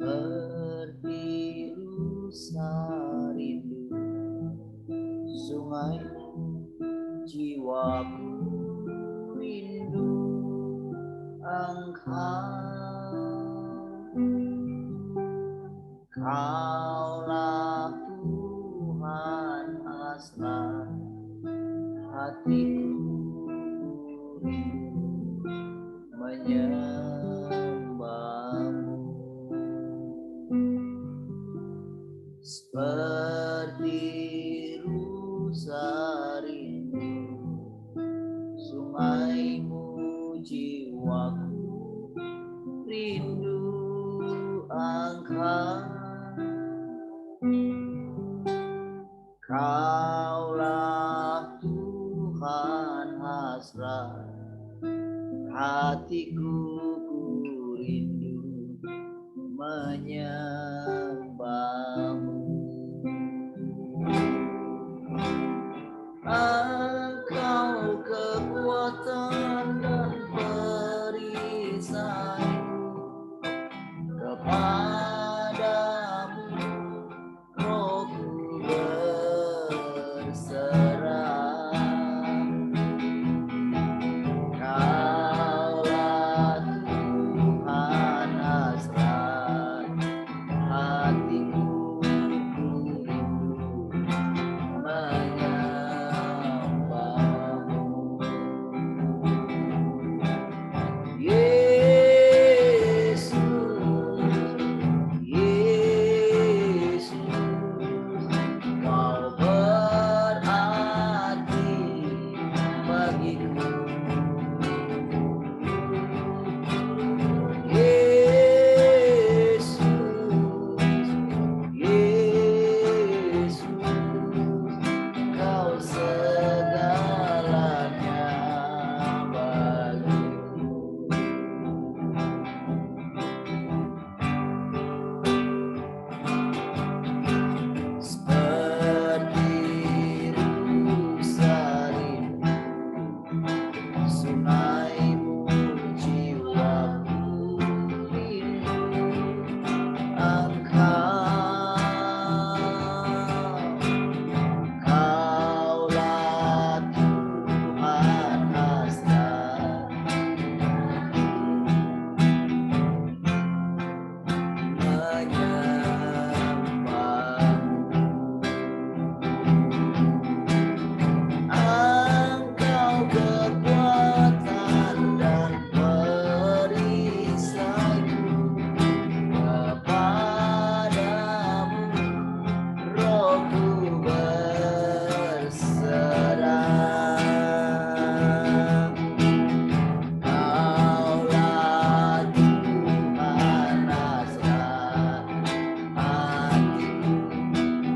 Seperti rusa rindu sungai, jiwaku rindu Engkau. Kaulah Tuhan hasrat hatiku, rindu menyembahmu. Seperti rusa rindu sungaimu, jiwaku rindu Engkau. Kaulah Tuhan hasrat hatiku, ku rindu menyembahmu. Engkau kekuatan dan perisaiku, kepadamu rohku berserah. Kaulah Tuhan hasrat hatiku, ku rindu menyembahmu. Yesus, Yesus, Kau berarti bagiku. Yesus, Yesus, Kau segalanya bagiku. Seperti rusa rindu sungaimu, jiwaku rindu Engkau. Kaulah Tuhan hasrat menyembahmu. Engkau kekuatan dan perisaiku, kepadamu rohku berserah. Kaulah Tuhan hasrat hatiku,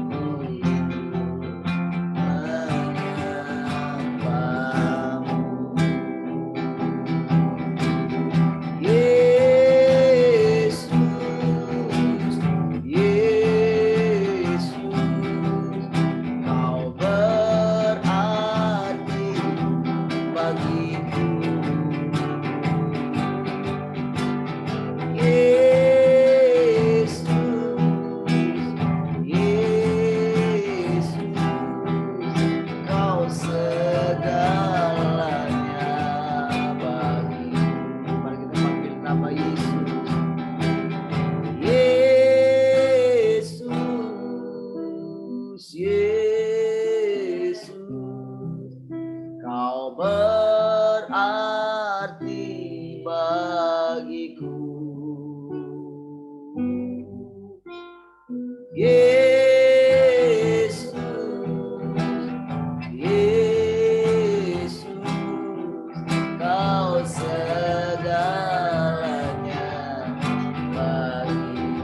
ku rindu menyembahmu. Yesus, Yesus, Kau berarti bagiku. Yesus, Yesus, Kau segalanya bagiku. Mari kita panggil nama Yesus. Yesus, Yesus, Kau berarti bagiku. Yesus, Yesus, Kau segalanya bagiku.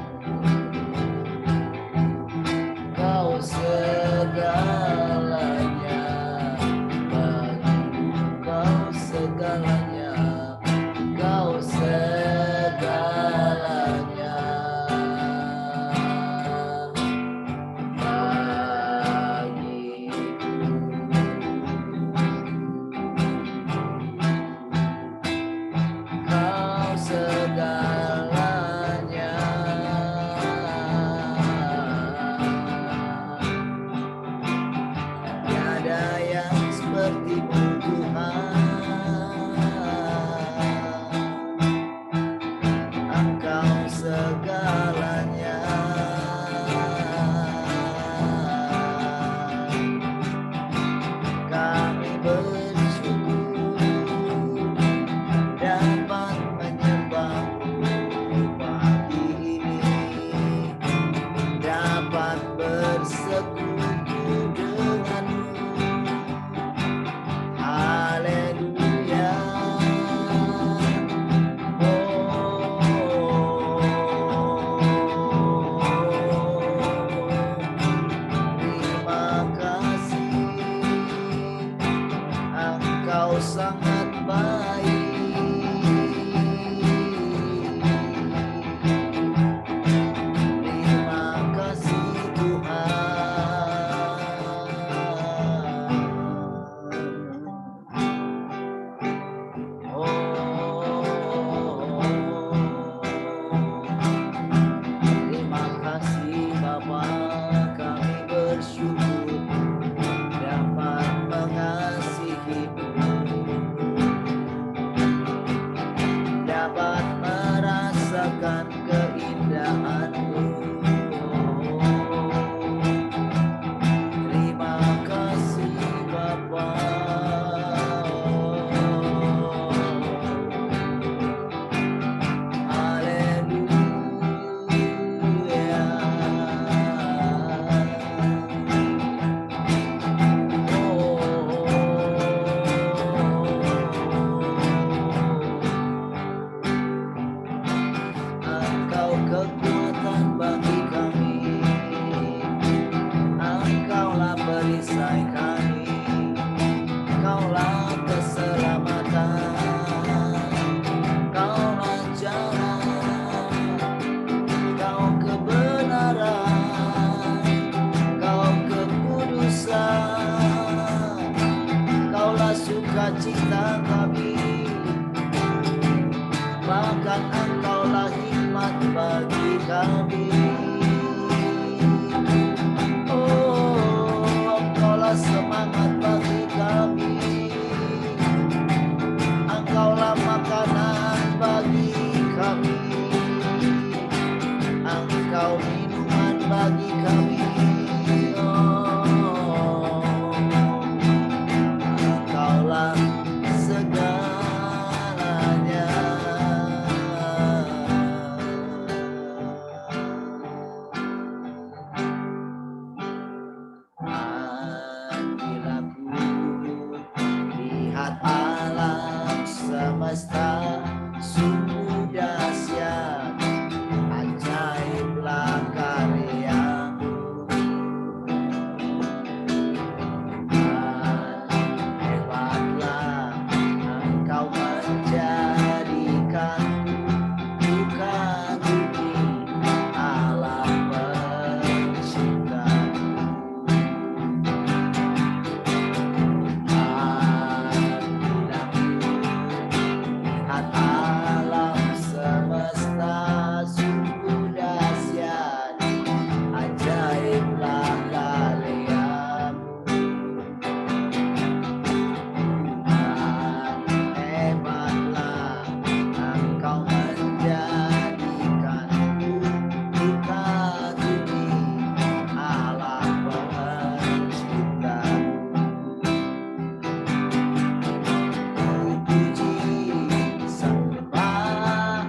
Kau segalanya bagiku. Engkau sangat baik. Terima kasih Tuhan. Terima kasih Bapa, kami bersyukur dapat mengasihi-Mu, dapat merasakan keindahan-Mu. Terima kasih Bapa. Engkau kekuatan bagi kami, Engkaulah perisai kami, Engkaulah keselamatan, Engkaulah jalan, Engkau kebenaran, Engkau kekudusan, Engkaulah sukacita kami, bahkan Engkaulah hikmat bagi kami. Oh, Engkaulah semangat bagi kami, Engkaulah makanan bagi kami, Engkau minuman bagi kami. Oh, Engkaulah segalanya. Bila ku lihat alam semesta sungguh dahsyat, ajaiblah karya-Mu. Hebatlah Engkau menjadikan bukan bumi Allah pencipta. Lihat alam semesta sungguh dahsyat, ajaiblah karya-Mu. Hebatlah Engkau menjadikan bukan bumi Allah pencipta. Puji, sembah,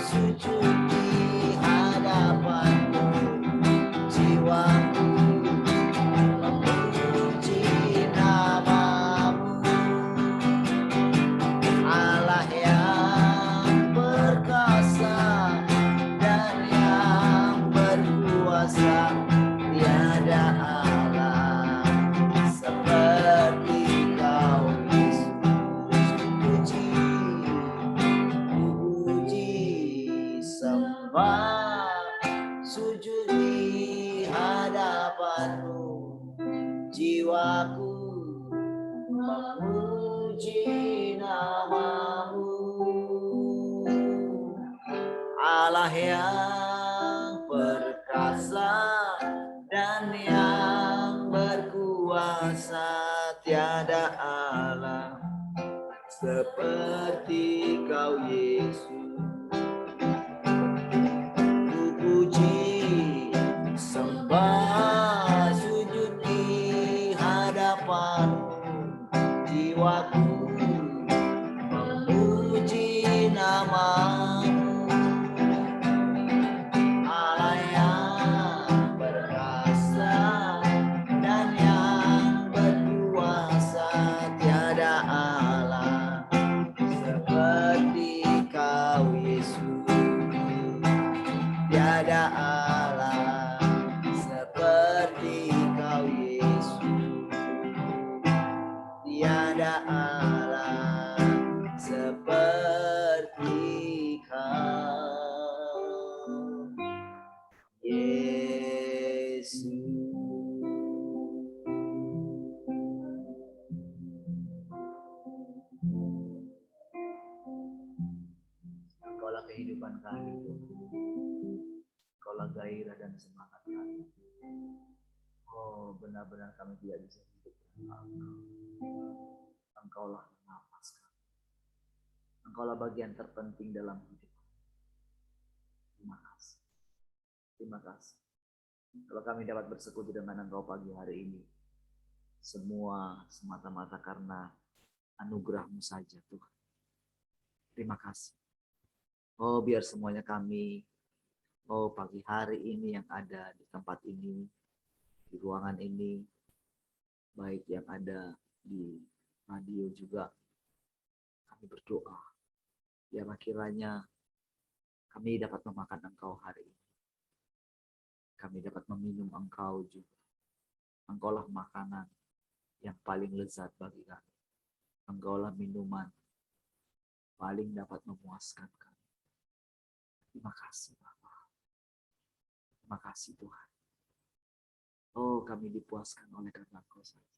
sujud di hadapan-Mu, jiwaku memuji nama-Mu. Allah yang perkasa dan yang berkuasa, tiada Allah seperti Kau Yesus. Puji, sembah, sujud di hadapan-Mu, jiwaku memuji nama-Mu. Allah yang perkasa dan yang berkuasa, tiada Allah seperti Kau Yesus. Ku puji, sembah, sujud di hadapan-Mu, jiwaku memuji nama-Mu. Allah yang perkasa dan yang berkuasa, tiada Allah seperti Kau kehidupan kami. Engkaulah gairah dan semangat kami. Oh, benar-benar kami tidak bisa hidup tanpa Engkau. Engkaulah nafas kami. Engkaulah bagian terpenting dalam hidup. Terima kasih. Terima kasih. Kalau kami dapat bersekutu dengan Engkau pagi hari ini, semua semata-mata karena anugerah-Mu saja, Tuhan. Terima kasih. Oh, biar semuanya kami, oh pagi hari ini yang ada di tempat ini, di ruangan ini, baik yang ada di radio juga, kami berdoa. Biar kiranya kami dapat memakan Engkau hari ini. Kami dapat meminum Engkau juga. Engkaulah makanan yang paling lezat bagi kami. Engkaulah minuman paling dapat memuaskan kami. Terima kasih Bapa. Terima kasih Tuhan. Oh, kami dipuaskan oleh karena Engkau saja.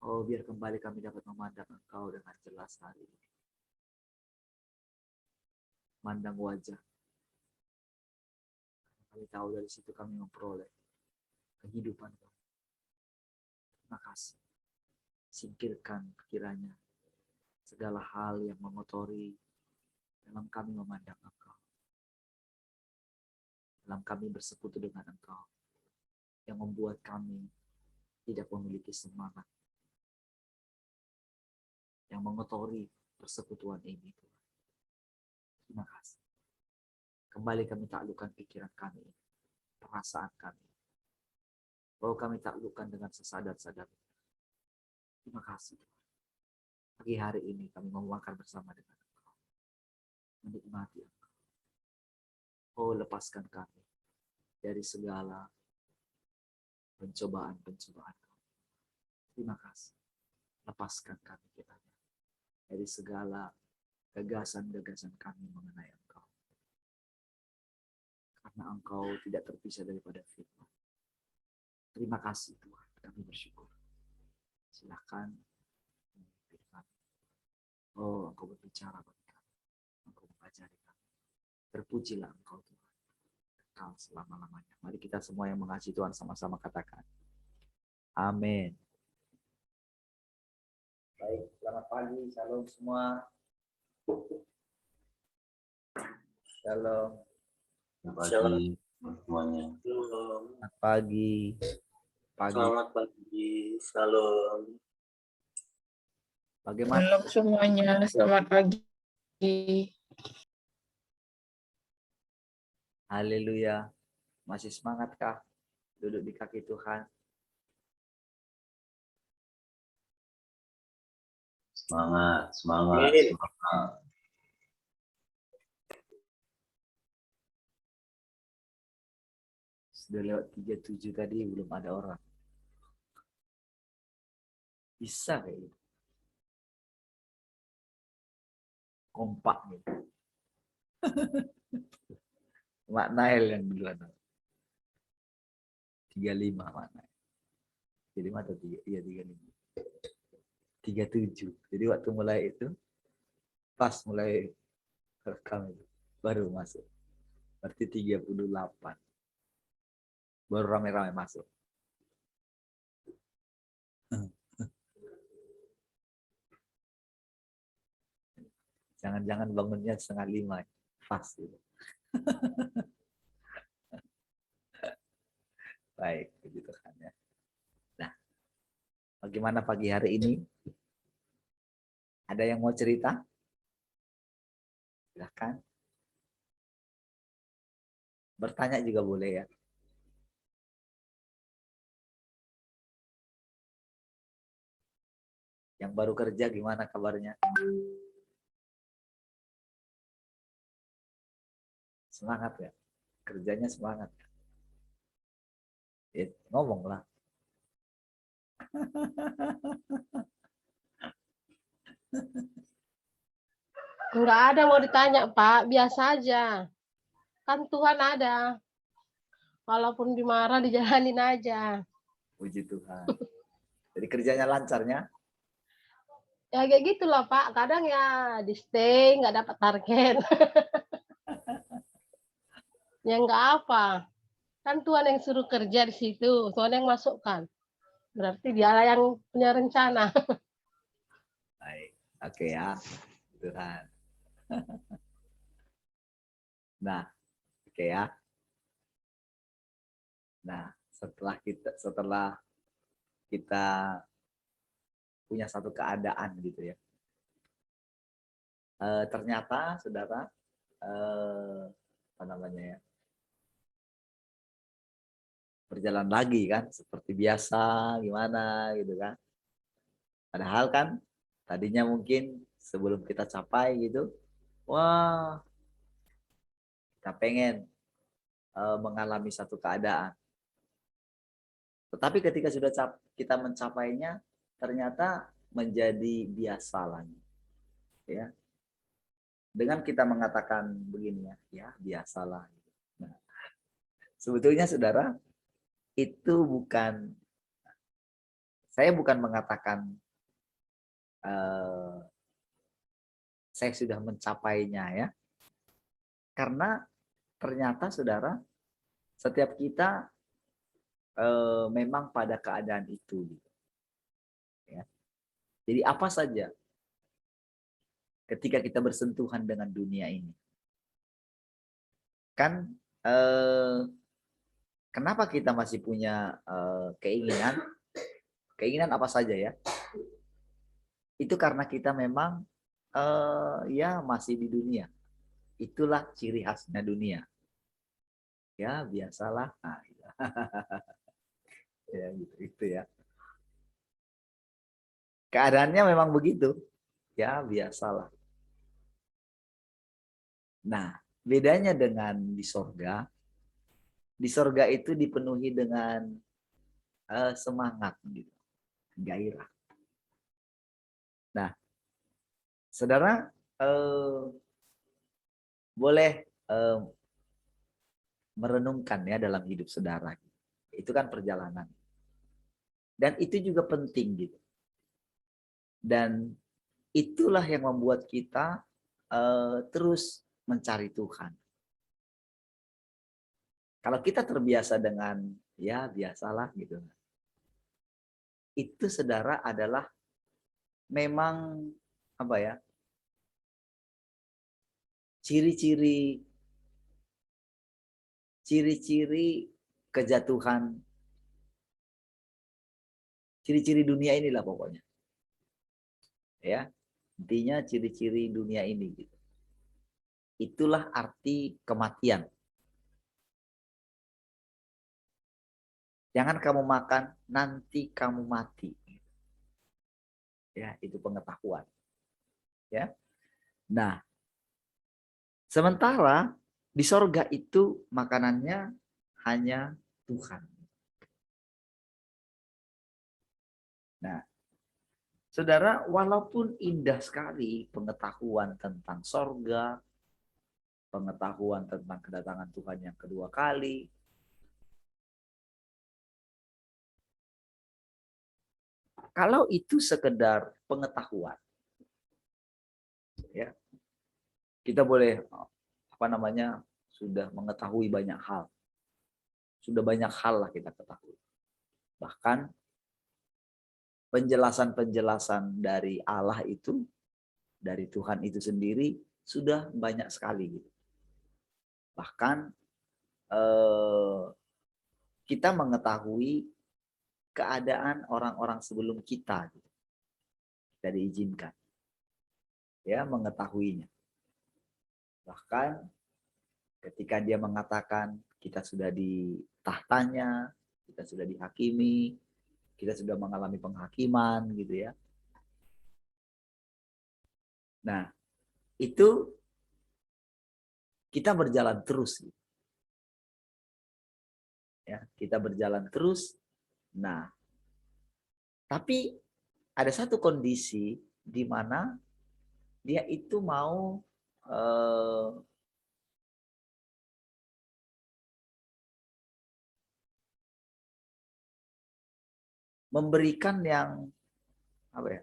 Oh, biar kembali kami dapat memandang Engkau dengan jelas hari ini. Mandang wajah. Kami tahu dari situ kami memperoleh kehidupan kami. Terima kasih. Singkirkan kiranya segala hal yang mengotori dalam kami memandang Engkau. Dalam kami bersekutu dengan Engkau. Yang membuat kami tidak memiliki semangat. Yang mengotori persekutuan ini. Terima kasih. Kembali kami taklukkan pikiran kami, perasaan kami. Bahwa kami taklukkan dengan sesadar-sadar. Terima kasih. Pagi hari ini kami mau makan bersama dengan Engkau. Menikmati Engkau. Oh, lepaskan kami dari segala pencobaan-pencobaan. Terima kasih. Lepaskan kami kiranya dari segala gagasan-gagasan kami mengenai Engkau. Karena Engkau tidak terpisah daripada firman. Terima kasih Tuhan, kami bersyukur. Silakan memimpin kami. Oh, Engkau berbicara bagi kami. Engkau mengajari kami. Terpujilah Engkau Tuhan. Kekal selama-lamanya. Mari kita semua yang mengasihi Tuhan sama-sama katakan. Amin. Baik, selamat pagi. Shalom semua. Shalom. Pagi semuanya. Selamat pagi. Selamat pagi. Shalom. Bagaimana? Shalom semuanya, selamat pagi. Haleluya. Masih semangatkah duduk di kaki Tuhan? Semangat. Sudah lewat 37 tadi belum ada orang. Bisa kayak gitu. Kompak gitu. Mak Nail yang duluan. 35 Mak Nail. 35 atau 3? Iya 35. 37. Jadi waktu mulai itu pas mulai rekam itu baru masuk. Berarti 38. Baru rame-rame masuk. Jangan-jangan bangunnya 4:30. Pas gitu. Baik, begitu kan ya. Nah, bagaimana pagi hari ini? Ada yang mau cerita? Silahkan. Bertanya juga boleh ya. Yang baru kerja gimana kabarnya? Semangat ya? Kerjanya semangat. Ngomonglah. Enggak ada mau ditanya, Pak. Biasa aja. Kan Tuhan ada. Walaupun dimarah, dijalanin aja. Puji Tuhan. Jadi kerjanya lancarnya? Ya kayak gitulah Pak, kadang ya di stay nggak dapat target, ya nggak apa, kan Tuhan yang suruh kerja di situ, Tuhan yang masukkan, berarti Dialah yang punya rencana. Baik. Oke ya, Tuhan. Nah, oke ya. Nah, setelah kita punya satu keadaan gitu ya. Ternyata saudara apa namanya ya, berjalan lagi kan seperti biasa gimana gitu kan. Padahal kan tadinya mungkin sebelum kita capai gitu, wah kita pengen mengalami satu keadaan. Tetapi ketika sudah kita mencapainya, ternyata menjadi biasa lagi. Ya, dengan kita mengatakan begini ya, ya biasalah. Nah, sebetulnya saudara, itu bukan, saya bukan mengatakan saya sudah mencapainya ya. Karena ternyata saudara, setiap kita memang pada keadaan itu. Ya. Jadi apa saja ketika kita bersentuhan dengan dunia ini. Kan kenapa kita masih punya keinginan? Keinginan apa saja ya? Itu karena kita memang ya masih di dunia. Itulah ciri khasnya dunia. Ya biasalah. Nah, ya gitu itu ya. Keadaannya memang begitu. Ya biasalah. Nah, bedanya dengan di sorga itu dipenuhi dengan semangat gitu, gairah. Nah, saudara boleh merenungkan ya dalam hidup saudara. Itu kan perjalanan. Dan itu juga penting gitu. Dan itulah yang membuat kita terus mencari Tuhan. Kalau kita terbiasa dengan ya biasalah gitu. Itu saudara adalah memang apa ya? Ciri-ciri kejatuhan, ciri-ciri dunia inilah pokoknya. Ya. Intinya ciri-ciri dunia ini gitu. Itulah arti kematian. Jangan kamu makan, nanti kamu mati. Ya, itu pengetahuan. Ya. Nah, sementara di sorga itu makanannya hanya Tuhan. Nah, saudara, walaupun indah sekali pengetahuan tentang sorga, pengetahuan tentang kedatangan Tuhan yang kedua kali, kalau itu sekedar pengetahuan, ya kita boleh apa namanya sudah mengetahui banyak hal, sudah banyak hal lah kita ketahui. Bahkan penjelasan-penjelasan dari Allah itu, dari Tuhan itu sendiri sudah banyak sekali. Gitu. Bahkan kita mengetahui keadaan orang-orang sebelum kita, gitu. Kita diizinkan ya mengetahuinya. Bahkan ketika dia mengatakan kita sudah di tahtanya, kita sudah dihakimi, kita sudah mengalami penghakiman gitu ya. Nah, itu kita berjalan terus. Gitu. Ya, kita berjalan terus. Nah, tapi ada satu kondisi di mana dia itu mau memberikan yang apa ya?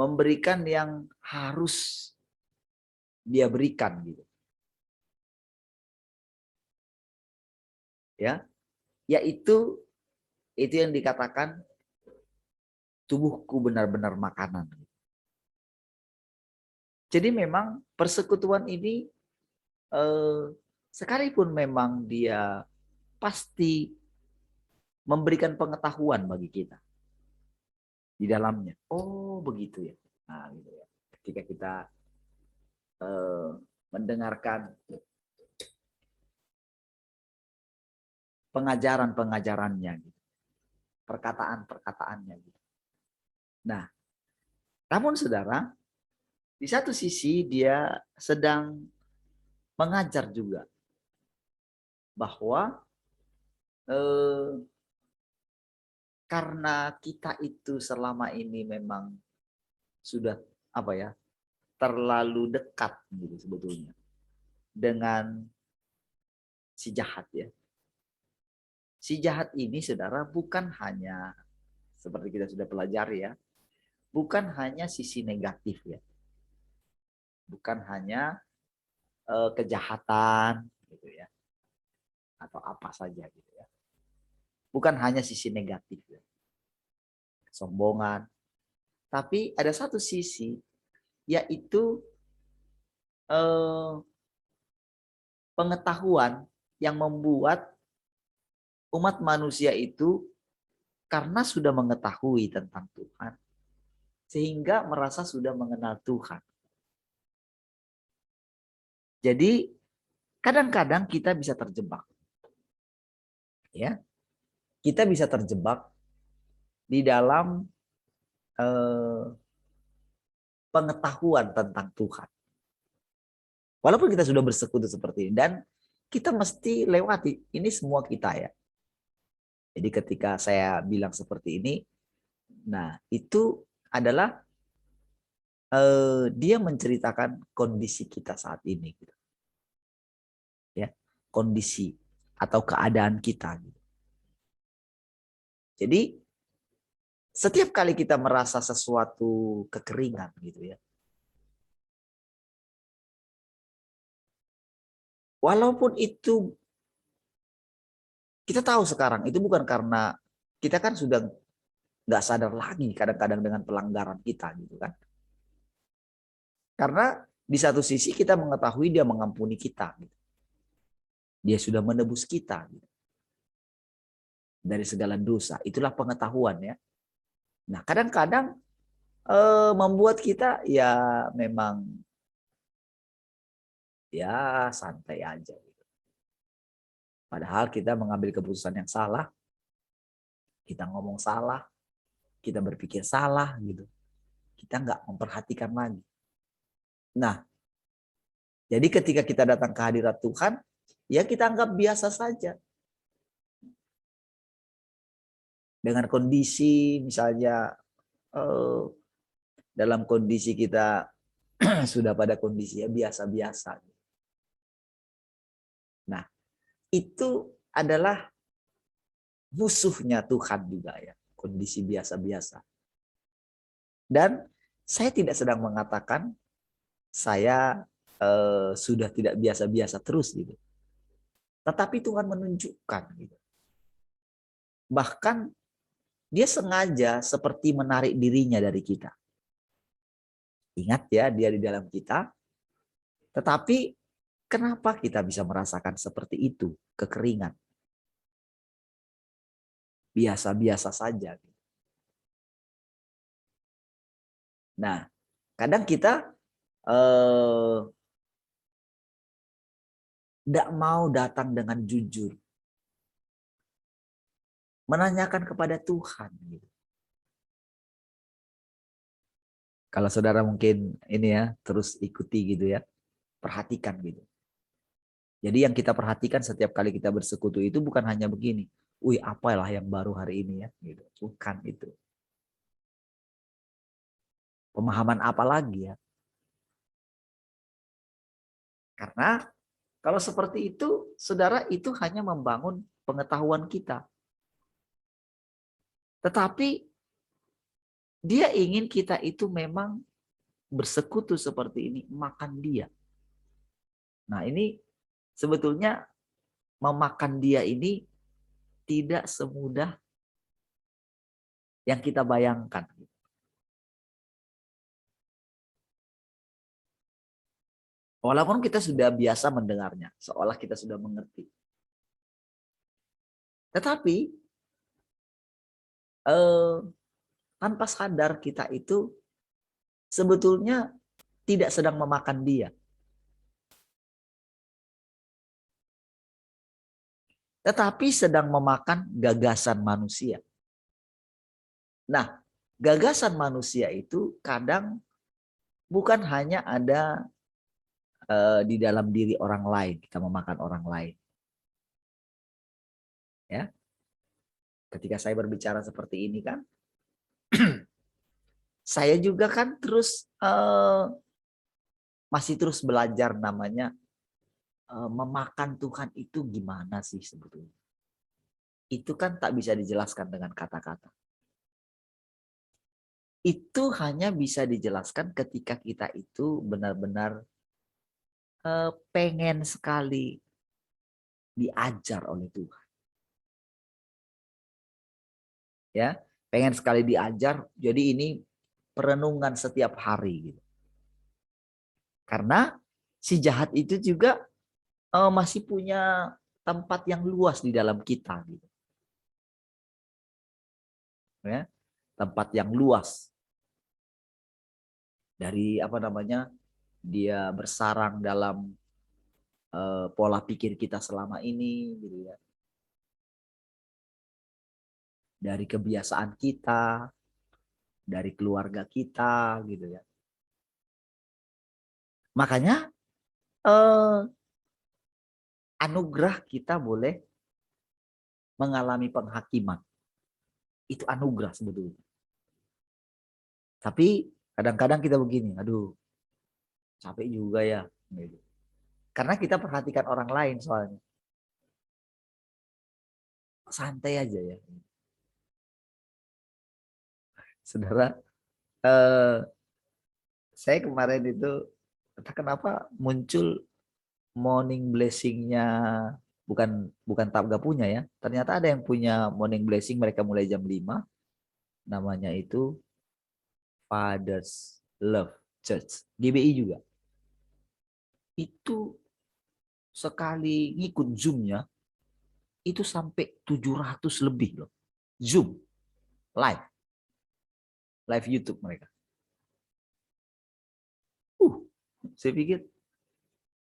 memberikan yang harus dia berikan gitu. Ya, yaitu yang dikatakan tubuhku benar-benar makanan. Jadi memang persekutuan ini sekalipun memang dia pasti memberikan pengetahuan bagi kita di dalamnya. Oh begitu ya. Nah, gitu ya. Ketika kita mendengarkan pengajaran-pengajarannya, gitu. Perkataan-perkataannya. Gitu. Nah, namun saudara, di satu sisi dia sedang mengajar juga bahwa karena kita itu selama ini memang sudah terlalu dekat gitu sebetulnya dengan si jahat ya. Si jahat ini saudara bukan hanya seperti kita sudah pelajari ya, bukan hanya sisi negatif ya, bukan hanya kejahatan gitu ya, atau apa saja gitu ya, bukan hanya sisi negatif ya, kesombongan, tapi ada satu sisi yaitu pengetahuan yang membuat umat manusia itu karena sudah mengetahui tentang Tuhan sehingga merasa sudah mengenal Tuhan. Jadi kadang-kadang kita bisa terjebak. Ya. Kita bisa terjebak di dalam pengetahuan tentang Tuhan. Walaupun kita sudah bersekutu seperti ini dan kita mesti lewati ini semua kita ya. Jadi ketika saya bilang seperti ini, nah itu adalah dia menceritakan kondisi kita saat ini, gitu. Ya, kondisi atau keadaan kita. Gitu. Jadi setiap kali kita merasa sesuatu kekeringan, gitu ya, walaupun itu kita tahu sekarang itu bukan karena kita kan sudah nggak sadar lagi kadang-kadang dengan pelanggaran kita gitu kan. Karena di satu sisi kita mengetahui dia mengampuni kita. Gitu. Dia sudah menebus kita gitu. Dari segala dosa. Itulah pengetahuan ya. Nah kadang-kadang membuat kita ya memang ya santai aja. Gitu. Padahal kita mengambil keputusan yang salah. Kita ngomong salah, kita berpikir salah gitu. Kita nggak memperhatikan lagi. Nah, jadi ketika kita datang ke hadirat Tuhan, ya kita anggap biasa saja. Dengan kondisi misalnya dalam kondisi kita sudah pada kondisi ya biasa-biasa. Nah, itu adalah musuhnya Tuhan juga ya, kondisi biasa-biasa. Dan saya tidak sedang mengatakan saya sudah tidak biasa-biasa terus gitu. Tetapi Tuhan menunjukkan gitu. Bahkan dia sengaja seperti menarik dirinya dari kita. Ingat ya, dia di dalam kita. Tetapi kenapa kita bisa merasakan seperti itu, kekeringan? Biasa-biasa saja. Nah, kadang kita tidak mau datang dengan jujur. Menanyakan kepada Tuhan. Gitu. Kalau saudara mungkin ini ya, terus ikuti gitu ya. Perhatikan gitu. Jadi yang kita perhatikan setiap kali kita bersekutu itu bukan hanya begini. Wih, apalah yang baru hari ini ya. Gitu. Bukan itu. Pemahaman apa lagi ya? Karena kalau seperti itu, saudara, itu hanya membangun pengetahuan kita. Tetapi Dia ingin kita itu memang bersekutu seperti ini, makan dia. Nah ini sebetulnya memakan dia ini tidak semudah yang kita bayangkan. Walaupun kita sudah biasa mendengarnya, seolah kita sudah mengerti. Tetapi tanpa sadar kita itu sebetulnya tidak sedang memakan dia. Tetapi sedang memakan gagasan manusia. Nah, gagasan manusia itu kadang bukan hanya ada di dalam diri orang lain, kita memakan orang lain. Ya. Ketika saya berbicara seperti ini kan, saya juga kan terus masih terus belajar namanya memakan Tuhan itu gimana sih sebetulnya. Itu kan tak bisa dijelaskan dengan kata-kata. Itu hanya bisa dijelaskan ketika kita itu benar-benar pengen sekali diajar oleh Tuhan. Ya, pengen sekali diajar. Jadi ini perenungan setiap hari gitu. Karena si jahat itu juga masih punya tempat yang luas di dalam kita gitu. Ya, tempat yang luas. Dari apa namanya? Dia bersarang dalam pola pikir kita selama ini gitu ya. Dari kebiasaan kita, dari keluarga kita gitu ya. Makanya anugerah kita boleh mengalami penghakiman. Itu anugerah sebetulnya. Tapi kadang-kadang kita begini, aduh capek juga ya. Gitu. Karena kita perhatikan orang lain soalnya. Santai aja ya. Saudara, saya kemarin itu entah kenapa muncul morning blessing-nya, bukan Tabga punya ya. Ternyata ada yang punya morning blessing, mereka mulai jam 5. Namanya itu Father's Love Church. GBI juga. Itu sekali ngikut Zoom-nya itu sampai 700 lebih loh. Zoom live YouTube mereka. Saya pikir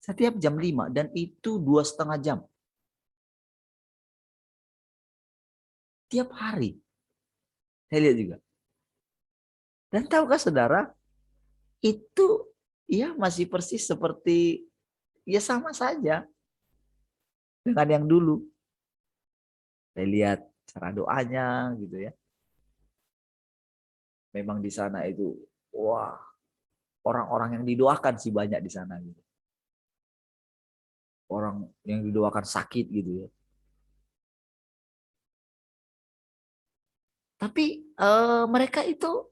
setiap jam 5 dan itu 2,5 jam. Tiap hari. Saya lihat juga. Dan tahukah saudara, itu ya masih persis seperti ya sama saja dengan yang dulu. Saya lihat cara doanya gitu ya. Memang di sana itu wah, orang-orang yang didoakan sih banyak di sana gitu. Orang yang didoakan sakit gitu ya. Tapi mereka itu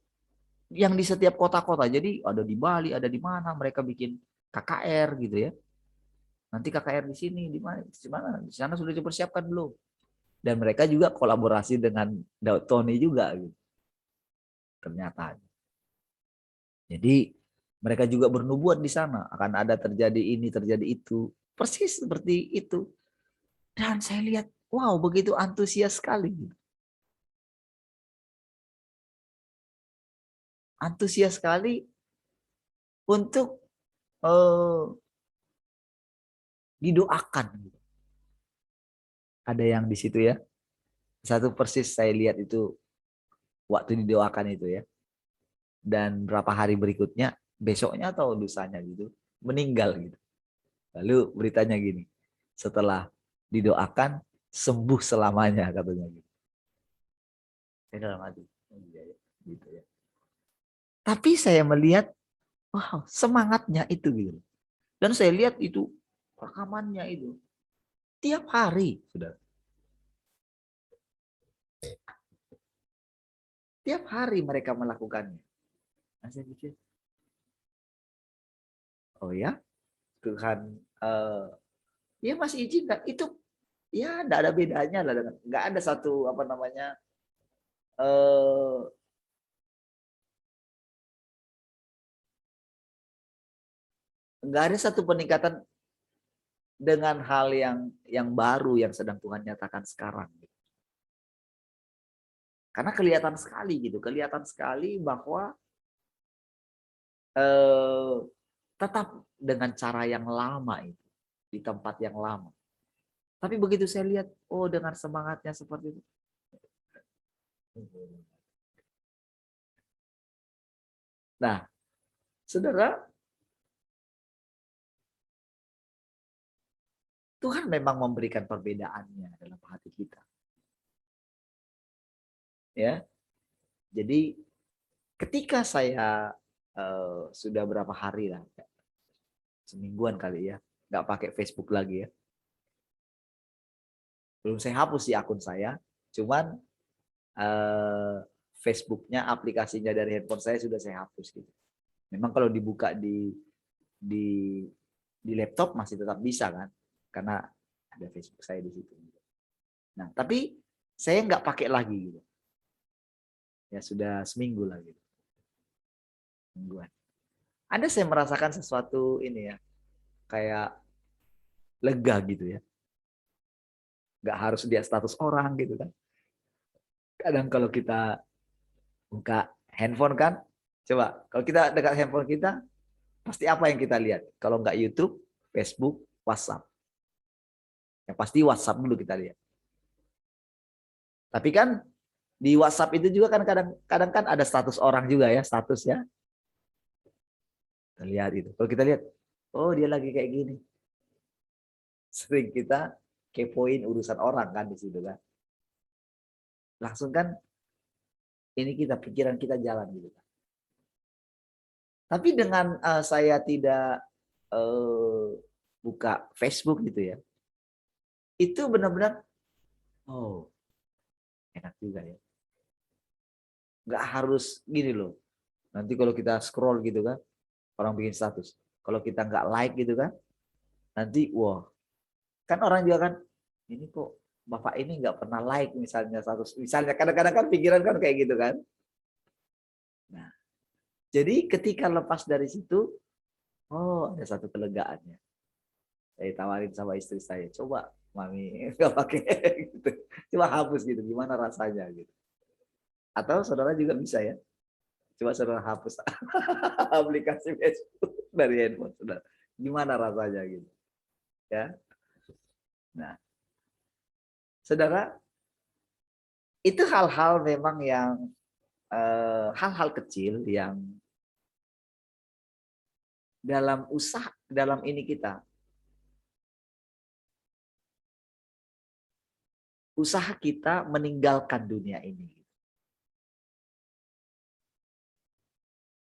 yang di setiap kota-kota. Jadi ada di Bali, ada di mana mereka bikin KKR gitu ya. Nanti KKR di sini, di mana? Di mana? Di sana sudah dipersiapkan belum? Dan mereka juga kolaborasi dengan Daud Tony juga gitu. Ternyata. Jadi mereka juga bernubuat di sana akan ada terjadi ini, terjadi itu. Persis seperti itu. Dan saya lihat, wow, begitu antusias sekali. Antusias sekali untuk didoakan. Ada yang di situ ya. Satu persis saya lihat itu waktu didoakan itu ya. Dan berapa hari berikutnya, besoknya atau lusanya gitu, meninggal gitu. Lalu beritanya gini, setelah didoakan sembuh selamanya katanya gitu. Saya dalam hati, gitu ya. Tapi saya melihat, wow, semangatnya itu gitu. Dan saya lihat itu rekamannya itu tiap hari, sudah. Tiap hari mereka melakukannya. Nah, saya pikir, oh ya, Tuhan ya masih izinkan. Itu ya tidak ada bedanya lah dengan, nggak ada satu apa namanya nggak ada satu peningkatan dengan hal yang baru yang sedang Tuhan nyatakan sekarang. Karena kelihatan sekali bahwa tetap dengan cara yang lama itu, di tempat yang lama. Tapi begitu saya lihat, oh dengan semangatnya seperti itu. Nah, saudara, Tuhan memang memberikan perbedaannya dalam hati kita. Ya, jadi ketika saya sudah berapa hari lah, semingguan kali ya, nggak pakai Facebook lagi ya. Belum saya hapus di akun saya, cuman Facebooknya, aplikasinya dari handphone saya sudah saya hapus gitu. Memang kalau dibuka di laptop masih tetap bisa kan, karena ada Facebook saya di situ. Nah, tapi saya nggak pakai lagi gitu. Ya sudah seminggu lah gitu. Mingguan. Ada saya merasakan sesuatu ini ya, kayak lega gitu ya. Nggak harus dia status orang gitu kan. Kadang kalau kita buka handphone kan, coba kalau kita dekat handphone kita, pasti apa yang kita lihat? Kalau nggak YouTube, Facebook, WhatsApp. Yang pasti WhatsApp dulu kita lihat. Tapi kan di WhatsApp itu juga kan kadang kan ada status orang juga ya, status ya. Kita lihat itu. Kalau kita lihat, oh dia lagi kayak gini. Sering kita kepoin urusan orang kan di situ kan. Langsung kan ini pikiran kita jalan gitu kan. Tapi dengan saya tidak buka Facebook gitu ya. Itu benar-benar oh enak juga ya. Nggak harus gini loh. Nanti kalau kita scroll gitu kan, orang bikin status. Kalau kita nggak like gitu kan, nanti wah. Kan orang juga kan, ini kok Bapak ini nggak pernah like misalnya status. Misalnya kadang-kadang kan pikiran kan kayak gitu kan. Nah, jadi ketika lepas dari situ, oh ada satu kelegaannya. Saya tawarin sama istri saya, coba Mami nggak pakai gitu. Coba hapus gitu, gimana rasanya gitu. Atau saudara juga bisa ya. Coba saudara hapus aplikasi Facebook dari handphone saudara. Gimana rasanya gitu. Ya. Nah, saudara, itu hal-hal memang yang hal-hal kecil yang dalam ini kita usaha kita meninggalkan dunia ini.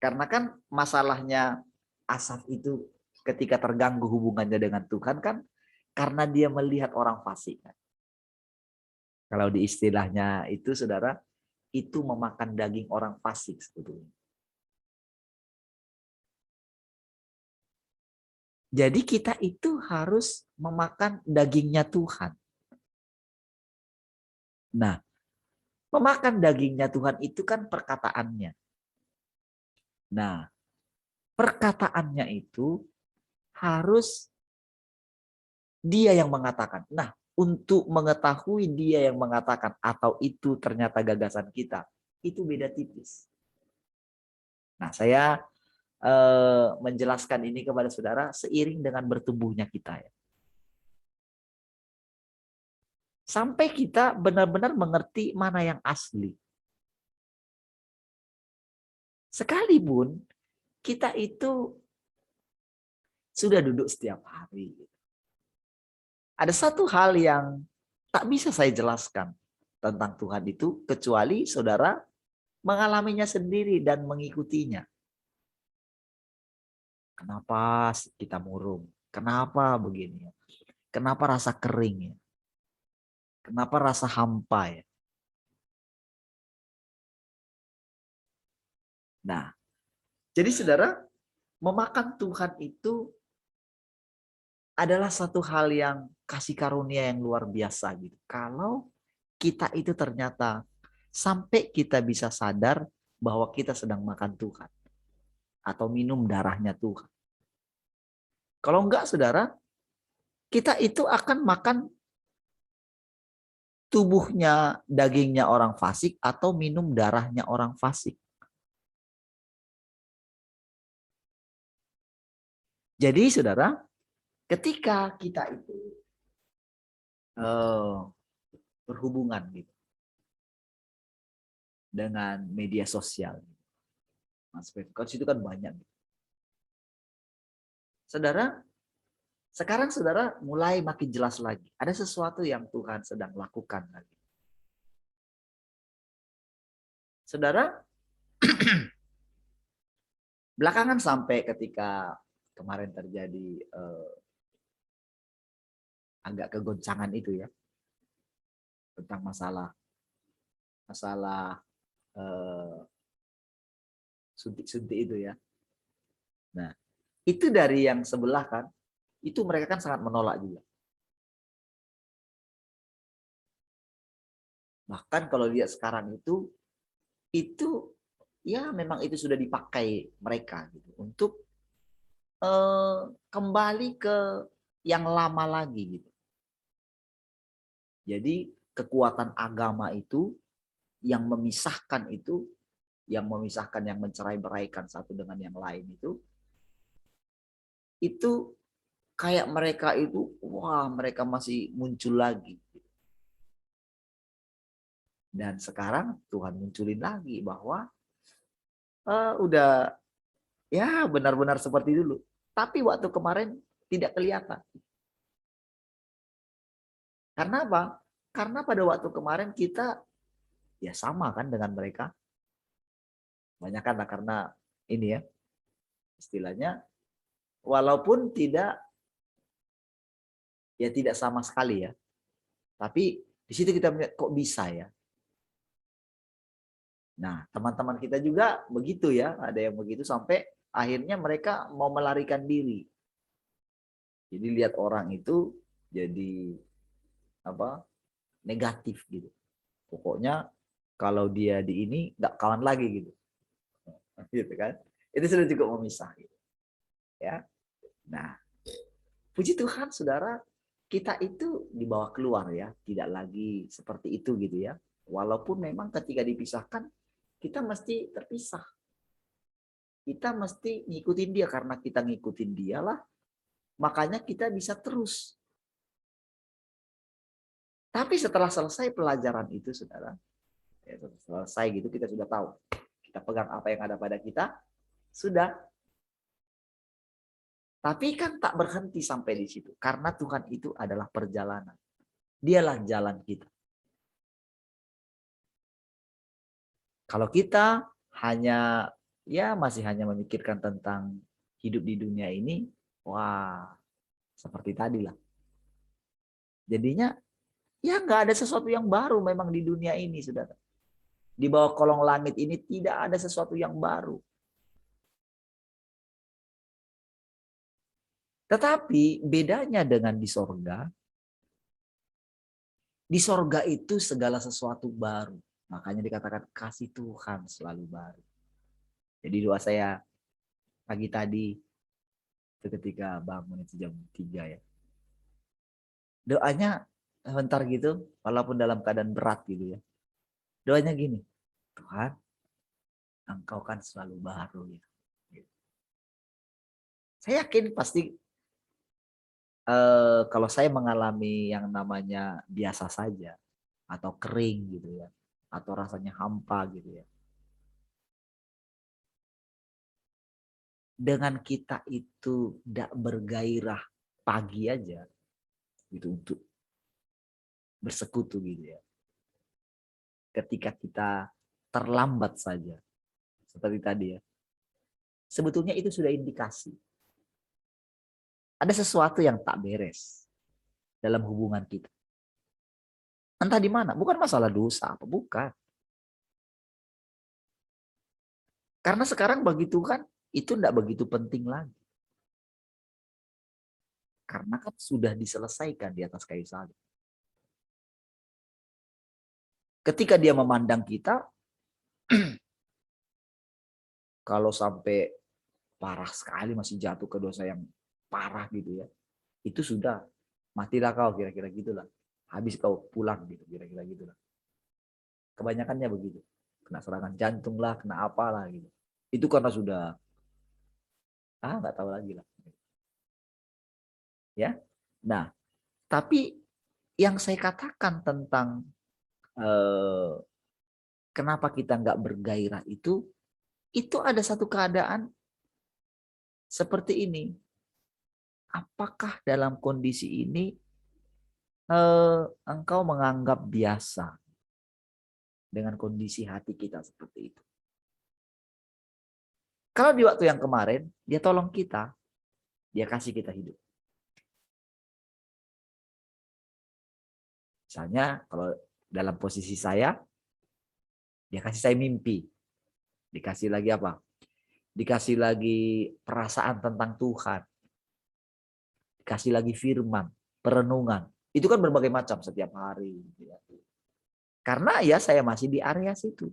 Karena kan masalahnya Asaf itu ketika terganggu hubungannya dengan Tuhan kan karena dia melihat orang fasik. Kalau di istilahnya itu saudara, itu memakan daging orang fasik sebetulnya. Jadi kita itu harus memakan dagingnya Tuhan. Nah, memakan dagingnya Tuhan itu kan perkataannya. Nah, perkataannya itu harus dia yang mengatakan. Nah, untuk mengetahui dia yang mengatakan atau itu ternyata gagasan kita, itu beda tipis. Nah, saya menjelaskan ini kepada saudara seiring dengan bertumbuhnya kita ya. Sampai kita benar-benar mengerti mana yang asli. Sekalipun kita itu sudah duduk setiap hari. Ada satu hal yang tak bisa saya jelaskan tentang Tuhan itu kecuali saudara mengalaminya sendiri dan mengikutinya. Kenapa kita murung? Kenapa begini? Kenapa rasa kering ya? Kenapa rasa hampa ya? Nah, jadi saudara, memakan Tuhan itu adalah satu hal yang kasih karunia yang luar biasa gitu. Kalau kita itu ternyata sampai kita bisa sadar bahwa kita sedang makan Tuhan atau minum darahnya Tuhan. Kalau enggak, saudara, kita itu akan makan tubuhnya, dagingnya orang fasik atau minum darahnya orang fasik. Jadi, saudara, ketika kita itu berhubungan gitu dengan media sosial, Mas Coach itu kan banyak. Saudara, sekarang saudara mulai makin jelas lagi. Ada sesuatu yang Tuhan sedang lakukan lagi. Saudara, belakangan sampai ketika kemarin terjadi agak kegoncangan itu ya, tentang masalah suntik-suntik itu ya. Nah, itu dari yang sebelah kan, itu mereka kan sangat menolak juga. Bahkan kalau lihat sekarang itu ya memang itu sudah dipakai mereka gitu untuk kembali ke yang lama lagi gitu. Jadi kekuatan agama itu yang memisahkan yang mencerai-beraikan satu dengan yang lain itu kayak mereka itu, wah mereka masih muncul lagi. Dan sekarang Tuhan munculin lagi bahwa udah ya benar-benar seperti dulu. Tapi waktu kemarin tidak kelihatan. Karena apa? Karena pada waktu kemarin kita ya sama kan dengan mereka. Banyak kan karena ini ya, istilahnya walaupun tidak sama sekali ya. Tapi di situ kita melihat kok bisa ya. Nah, teman-teman kita juga begitu ya, ada yang begitu sampai akhirnya mereka mau melarikan diri. Jadi lihat orang itu jadi negatif gitu. Pokoknya kalau dia di ini nggak kawan lagi gitu. Gitu kan. Itu sudah cukup memisah gitu. Ya. Nah, puji Tuhan saudara, kita itu dibawa keluar ya, tidak lagi seperti itu gitu ya. Walaupun memang ketika dipisahkan kita mesti terpisah. Kita mesti ngikutin dia, karena kita ngikutin dia lah, makanya kita bisa terus. Tapi setelah selesai pelajaran itu, saudara, ya, selesai gitu, kita sudah tahu. Kita pegang apa yang ada pada kita, sudah. Tapi kan tak berhenti sampai di situ. Karena Tuhan itu adalah perjalanan. Dialah jalan kita. Kalau kita masih hanya memikirkan tentang hidup di dunia ini, wah, seperti tadi lah. Jadinya, ya nggak ada sesuatu yang baru memang di dunia ini, saudara. Di bawah kolong langit ini tidak ada sesuatu yang baru. Tetapi bedanya dengan di sorga itu segala sesuatu baru. Makanya dikatakan kasih Tuhan selalu baru. Jadi doa saya pagi tadi itu ketika bangun itu jam 3 ya. Doanya sebentar gitu, walaupun dalam keadaan berat gitu ya. Doanya gini, Tuhan, Engkau kan selalu baru ya. Saya yakin pasti kalau saya mengalami yang namanya biasa saja atau kering gitu ya, atau rasanya hampa gitu ya, dengan kita itu tidak bergairah pagi aja gitu untuk bersekutu gitu ya, ketika kita terlambat saja seperti tadi ya, sebetulnya itu sudah indikasi ada sesuatu yang tak beres dalam hubungan kita. Entah di mana, bukan masalah dosa apa, bukan. Karena sekarang bagi Tuhan itu tidak begitu penting lagi. Karena kan sudah diselesaikan di atas kayu salib. Ketika dia memandang kita, kalau sampai parah sekali masih jatuh ke dosa yang parah gitu ya, itu sudah matilah kau, kira-kira gitulah. Habis kau pulang gitu, kira-kira gitulah. Kebanyakannya begitu. Kena serangan jantung lah, kena apalah gitu. Itu karena sudah nggak tahu lagi lah. Ya. Nah, tapi yang saya katakan tentang kenapa kita nggak bergairah itu ada satu keadaan seperti ini. Apakah dalam kondisi ini engkau menganggap biasa dengan kondisi hati kita seperti itu? Kalau di waktu yang kemarin, dia tolong kita, dia kasih kita hidup. Misalnya kalau dalam posisi saya, dia kasih saya mimpi. Dikasih lagi apa? Dikasih lagi perasaan tentang Tuhan. Dikasih lagi firman, perenungan. Itu kan berbagai macam setiap hari. Karena ya saya masih di area situ.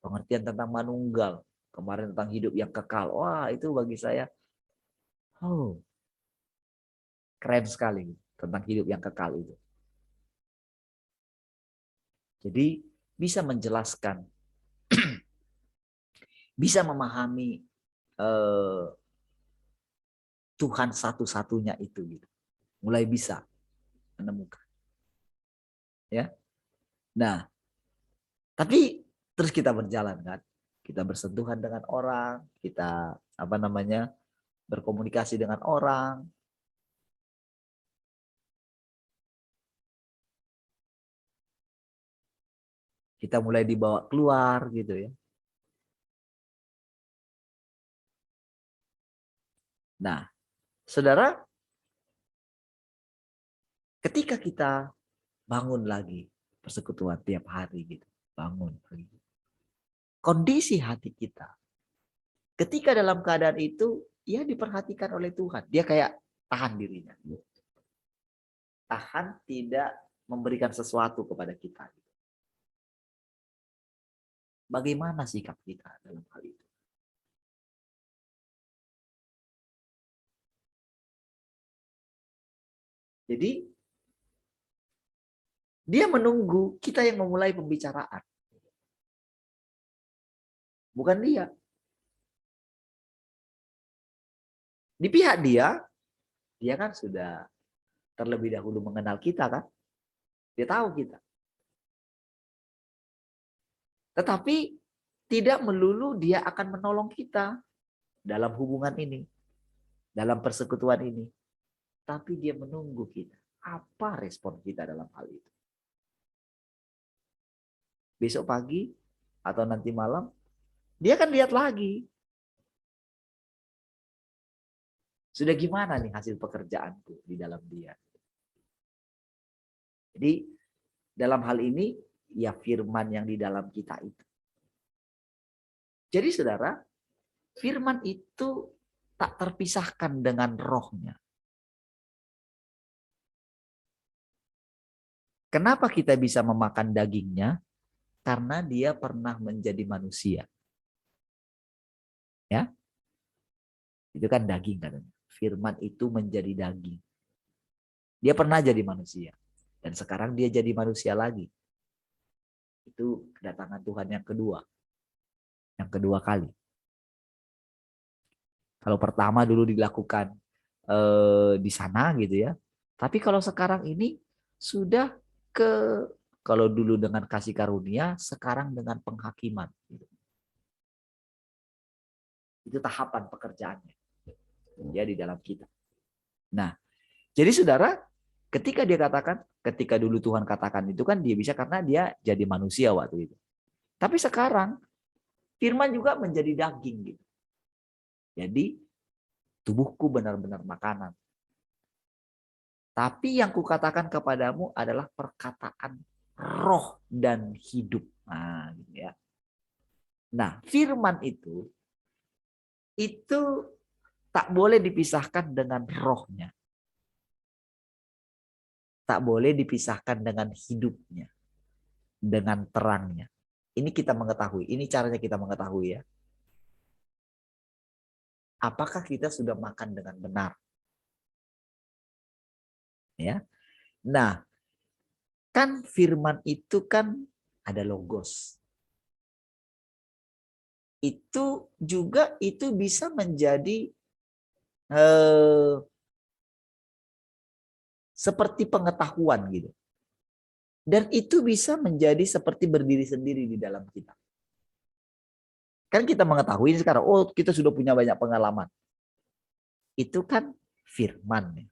Pengertian tentang manunggal. Kemarin tentang hidup yang kekal. Wah, itu bagi saya keren sekali tentang hidup yang kekal itu. Jadi bisa menjelaskan, bisa memahami Tuhan satu-satunya itu gitu. Mulai bisa menemukan. Ya. Nah, tapi terus kita berjalan kan. Kita bersentuhan dengan orang, kita berkomunikasi dengan orang. Kita mulai dibawa keluar gitu ya. Nah, saudara, ketika kita bangun lagi persekutuan tiap hari gitu, bangun lagi. Kondisi hati kita ketika dalam keadaan itu ya diperhatikan oleh Tuhan. Dia kayak tahan dirinya. Tahan tidak memberikan sesuatu kepada kita. Bagaimana sikap kita dalam hal itu? Jadi dia menunggu kita yang memulai pembicaraan. Bukan dia. Di pihak dia kan sudah terlebih dahulu mengenal kita kan. Dia tahu kita. Tetapi tidak melulu dia akan menolong kita dalam hubungan ini. Dalam persekutuan ini. Tapi dia menunggu kita. Apa respon kita dalam hal itu? Besok pagi atau nanti malam, dia akan lihat lagi. Sudah gimana nih hasil pekerjaanku di dalam dia. Jadi dalam hal ini, ya firman yang di dalam kita itu. Jadi saudara, firman itu tak terpisahkan dengan rohnya. Kenapa kita bisa memakan dagingnya? Karena dia pernah menjadi manusia. Ya, itu kan daging katanya. Firman itu menjadi daging. Dia pernah jadi manusia. Dan sekarang dia jadi manusia lagi. Itu kedatangan Tuhan yang kedua. Yang kedua kali. Kalau pertama dulu dilakukan di sana gitu ya. Tapi kalau sekarang ini sudah kalau dulu dengan kasih karunia, sekarang dengan penghakiman. Itu tahapan pekerjaannya. Dia di dalam kita. Nah, jadi saudara, ketika dia katakan, ketika dulu Tuhan katakan itu kan dia bisa karena dia jadi manusia waktu itu. Tapi sekarang, firman juga menjadi daging gitu. Jadi, tubuhku benar-benar makanan. Tapi yang kukatakan kepadamu adalah perkataan roh dan hidup. Nah, gitu ya. Nah, firman itu tak boleh dipisahkan dengan rohnya. Tak boleh dipisahkan dengan hidupnya, dengan terangnya. Ini kita mengetahui, ini caranya kita mengetahui ya. Apakah kita sudah makan dengan benar? Ya. Nah, kan firman itu kan ada logos. Itu juga itu bisa menjadi seperti pengetahuan gitu. Dan itu bisa menjadi seperti berdiri sendiri di dalam kita. Kan kita mengetahui sekarang, oh kita sudah punya banyak pengalaman. Itu kan firman.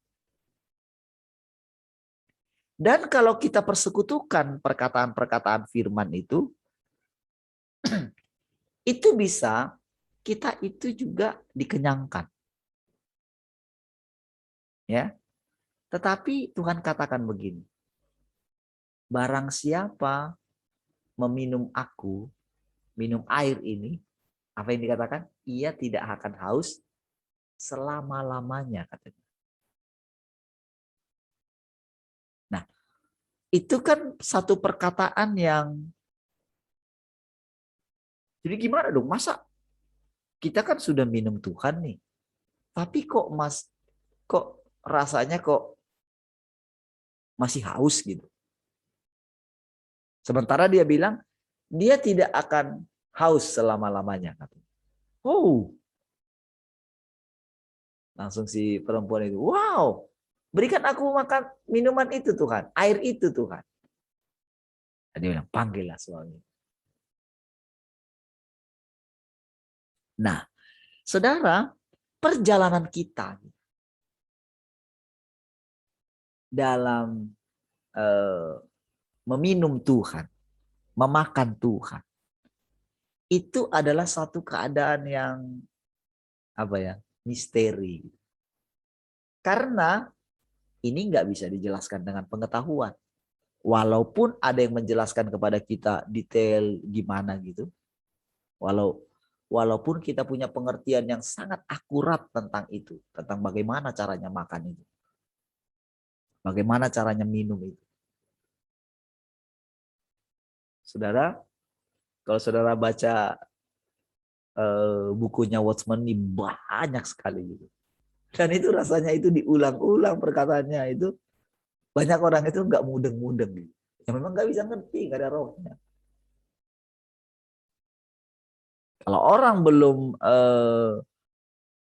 Dan kalau kita persekutukan perkataan-perkataan firman itu bisa kita itu juga dikenyangkan. Ya. Tetapi Tuhan katakan begini. Barang siapa meminum aku, minum air ini, apa yang dikatakan? Ia tidak akan haus selama-lamanya, katanya. Nah, itu kan satu perkataan yang, jadi gimana dong? Masa kita kan sudah minum Tuhan nih, tapi kok rasanya kok masih haus gitu. Sementara dia bilang, dia tidak akan haus selama-lamanya. Oh, langsung si perempuan itu, wow, berikan aku makan minuman itu Tuhan, air itu Tuhan. Dia bilang, panggillah suami. Nah, saudara, perjalanan kita dalam meminum Tuhan, memakan Tuhan, itu adalah satu keadaan yang misteri. Karena ini nggak bisa dijelaskan dengan pengetahuan. Walaupun ada yang menjelaskan kepada kita detail gimana gitu, walaupun kita punya pengertian yang sangat akurat tentang itu, tentang bagaimana caranya makan itu, bagaimana caranya minum itu. Saudara, kalau saudara baca bukunya Watchman ini banyak sekali gitu. Dan itu rasanya itu diulang-ulang perkataannya itu. Banyak orang itu nggak mudeng-mudeng gitu. Ya memang nggak bisa ngerti, nggak ada rohnya. Kalau orang belum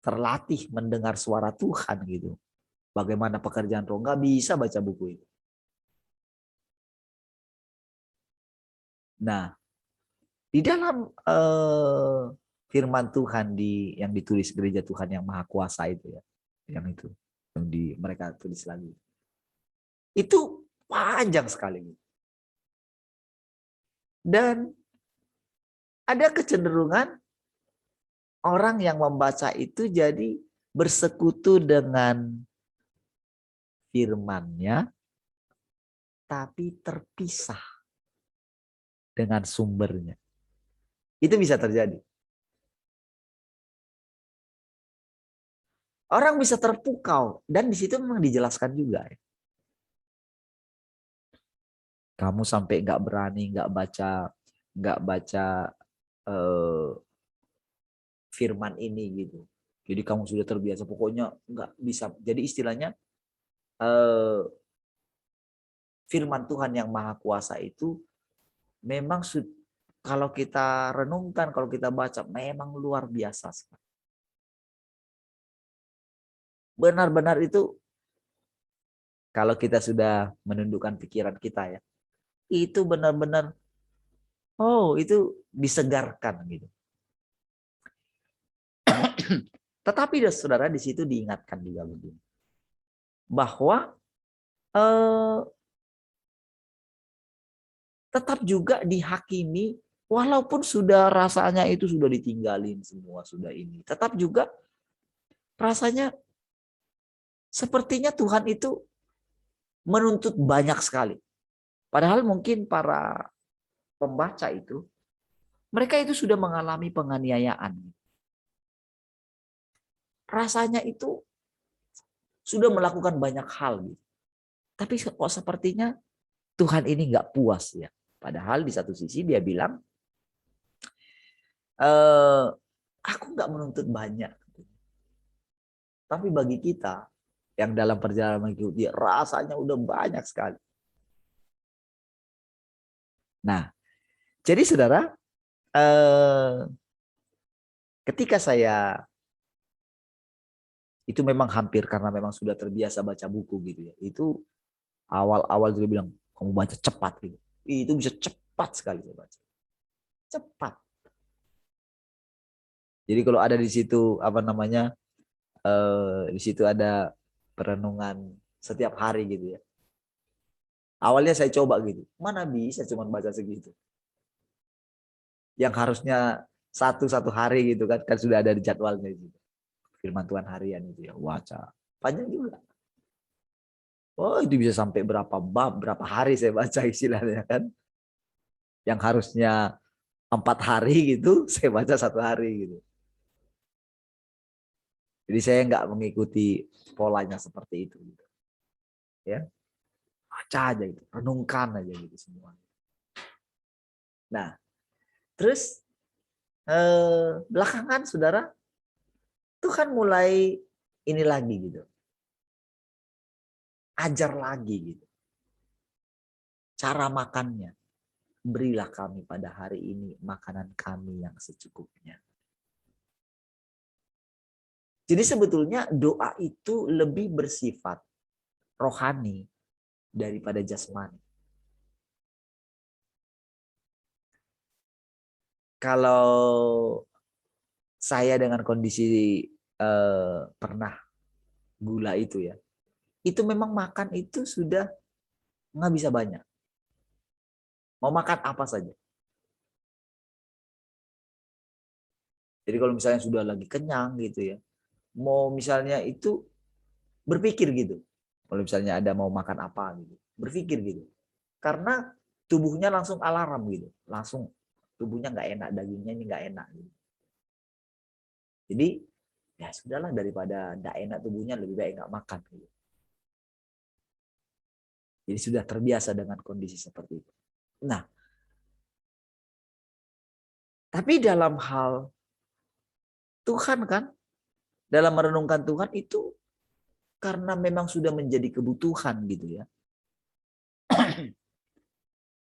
terlatih mendengar suara Tuhan gitu, bagaimana pekerjaan roh, nggak bisa baca buku itu. Nah, di dalam firman Tuhan yang ditulis Gereja Tuhan yang Maha Kuasa itu ya, yang mereka tulis lagi, itu panjang sekali. Dan ada kecenderungan orang yang membaca itu jadi bersekutu dengan firman-Nya, tapi terpisah dengan sumbernya. Itu bisa terjadi. Orang bisa terpukau, dan di situ memang dijelaskan juga. Kamu sampai nggak berani, nggak baca firman ini gitu. Jadi kamu sudah terbiasa, pokoknya nggak bisa. Jadi istilahnya firman Tuhan yang Maha Kuasa itu memang kalau kita renungkan, kalau kita baca, memang luar biasa sekali. Benar-benar itu, kalau kita sudah menundukkan pikiran kita ya, itu benar-benar, oh itu disegarkan gitu. Tetapi saudara, di situ diingatkan juga begini, bahwa tetap juga dihakimi, walaupun sudah rasanya itu sudah ditinggalin semua, sudah ini, tetap juga rasanya sepertinya Tuhan itu menuntut banyak sekali. Padahal mungkin para pembaca itu Mereka itu sudah mengalami penganiayaan. Rasanya itu sudah melakukan banyak hal gitu. Tapi kok sepertinya Tuhan ini nggak puas ya. Padahal di satu sisi dia bilang, aku nggak menuntut banyak. Tapi bagi kita yang dalam perjalanan mengikuti rasanya udah banyak sekali. Nah, jadi saudara, ketika saya itu memang hampir karena memang sudah terbiasa baca buku gitu ya. Itu awal-awal dia bilang kamu baca cepat gitu. Itu bisa cepat sekali saya baca. Cepat. Jadi kalau ada di situ apa namanya di situ ada perenungan setiap hari gitu ya. Awalnya saya coba gitu, mana bisa cuma baca segitu. Yang harusnya satu hari gitu kan sudah ada di jadwalnya gitu. Firman Tuhan harian itu ya, baca panjang juga. Oh itu bisa sampai berapa bab, berapa hari saya baca istilahnya kan. Yang harusnya 4 hari gitu, saya baca 1 hari gitu. Jadi saya nggak mengikuti polanya seperti itu. Gitu. Ya, baca aja gitu, renungkan aja gitu semua. Nah, terus belakangan saudara, Tuhan mulai ini lagi gitu, ajar lagi gitu, cara makannya. Berilah kami pada hari ini makanan kami yang secukupnya. Jadi sebetulnya doa itu lebih bersifat rohani daripada jasmani. Kalau saya dengan kondisi pernah gula itu ya, itu memang makan itu sudah nggak bisa banyak. Mau makan apa saja. Jadi kalau misalnya sudah lagi kenyang gitu ya, mau misalnya itu berpikir gitu. Kalau misalnya ada mau makan apa gitu, berpikir gitu. Karena tubuhnya langsung alarm gitu, langsung tubuhnya nggak enak, dagingnya ini nggak enak. Gitu. Jadi ya sudahlah daripada nggak enak tubuhnya lebih baik nggak makan. Gitu. Jadi sudah terbiasa dengan kondisi seperti itu. Nah, tapi dalam hal Tuhan kan, dalam merenungkan Tuhan itu karena memang sudah menjadi kebutuhan gitu ya.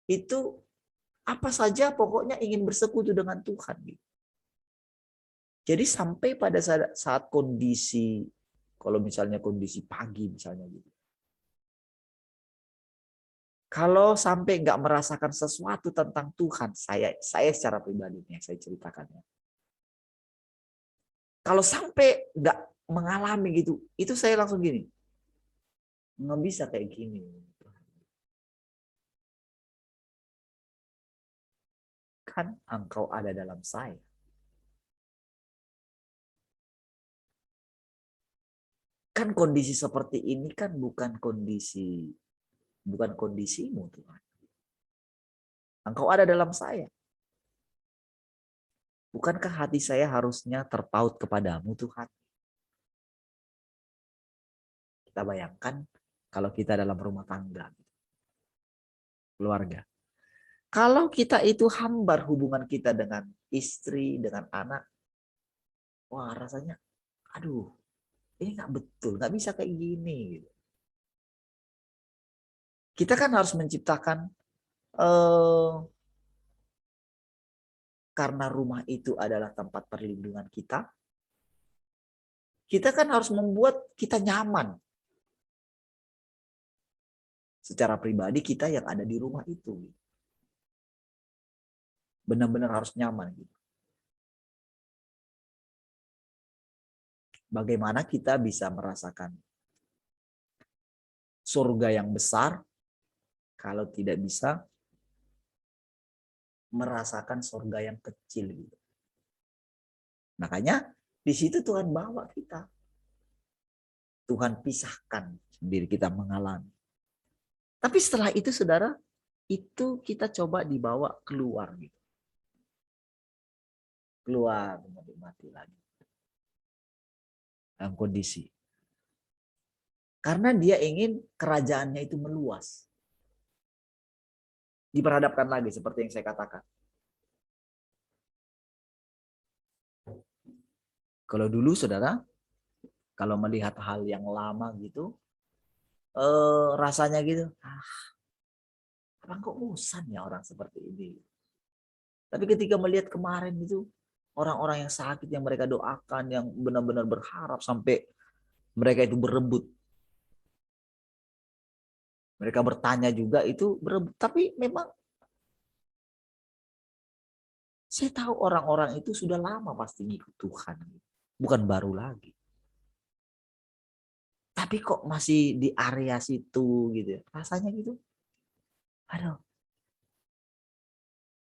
Itu apa saja pokoknya ingin bersekutu dengan Tuhan. Gitu. Jadi sampai pada saat kondisi, kalau misalnya kondisi pagi misalnya gitu. Kalau sampai nggak merasakan sesuatu tentang Tuhan, saya secara pribadi yang saya ceritakannya. Kalau sampai nggak mengalami gitu, itu saya langsung gini, nggak bisa kayak gini. Kan engkau ada dalam saya. Kan kondisi seperti ini kan bukan kondisimu Tuhan. Engkau ada dalam saya. Bukankah hati saya harusnya terpaut kepadamu Tuhan? Kita bayangkan kalau kita dalam rumah tangga, keluarga. Kalau kita itu hambar hubungan kita dengan istri, dengan anak, wah rasanya, aduh, ini nggak betul, nggak bisa kayak gini. Gitu. Kita kan harus menciptakan, karena rumah itu adalah tempat perlindungan kita, kita kan harus membuat kita nyaman. Secara pribadi kita yang ada di rumah itu. Benar-benar harus nyaman. Gitu. Bagaimana kita bisa merasakan surga yang besar kalau tidak bisa merasakan surga yang kecil. Gitu. Makanya di situ Tuhan bawa kita. Tuhan pisahkan diri kita mengalami. Tapi setelah itu saudara, itu kita coba dibawa keluar. Gitu. keluar menikmati lagi dalam kondisi. Karena dia ingin kerajaannya itu meluas. Diperhadapkan lagi seperti yang saya katakan. Kalau dulu saudara, kalau melihat hal yang lama gitu, rasanya gitu, apa kok bosan ya orang seperti ini. Tapi ketika melihat kemarin itu, orang-orang yang sakit yang mereka doakan, yang benar-benar berharap sampai mereka itu berebut. Mereka bertanya juga itu berebut. Tapi memang saya tahu orang-orang itu sudah lama pasti ngikut Tuhan. Bukan baru lagi. Tapi kok masih di area situ gitu. Rasanya gitu. Aduh.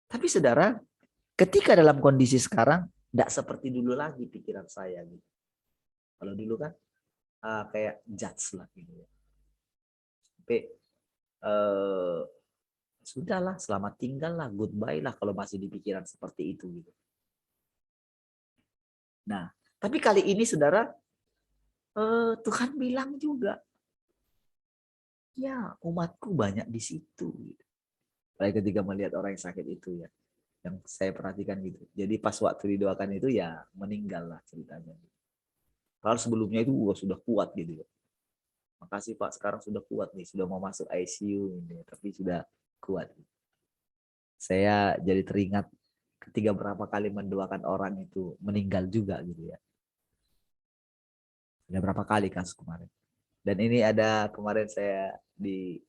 Tapi saudara, ketika dalam kondisi sekarang, tidak seperti dulu lagi pikiran saya gitu. Kalau dulu kan kayak judge lah gitu ya. Tapi sudahlah, selamat tinggal lah, goodbye lah kalau masih di pikiran seperti itu gitu. Nah, tapi kali ini saudara, Tuhan bilang juga, ya umatku banyak di situ. Gitu. Baik ketika melihat orang yang sakit itu ya, yang saya perhatikan gitu. Jadi pas waktu didoakan itu ya meninggal lah ceritanya. Kalau sebelumnya itu sudah kuat gitu ya. Makasih Pak, sekarang sudah kuat nih, sudah mau masuk ICU ini, tapi sudah kuat. Saya jadi teringat ketika berapa kali mendoakan orang itu meninggal juga gitu ya. Ada berapa kali kasus kemarin. Dan ini ada kemarin saya di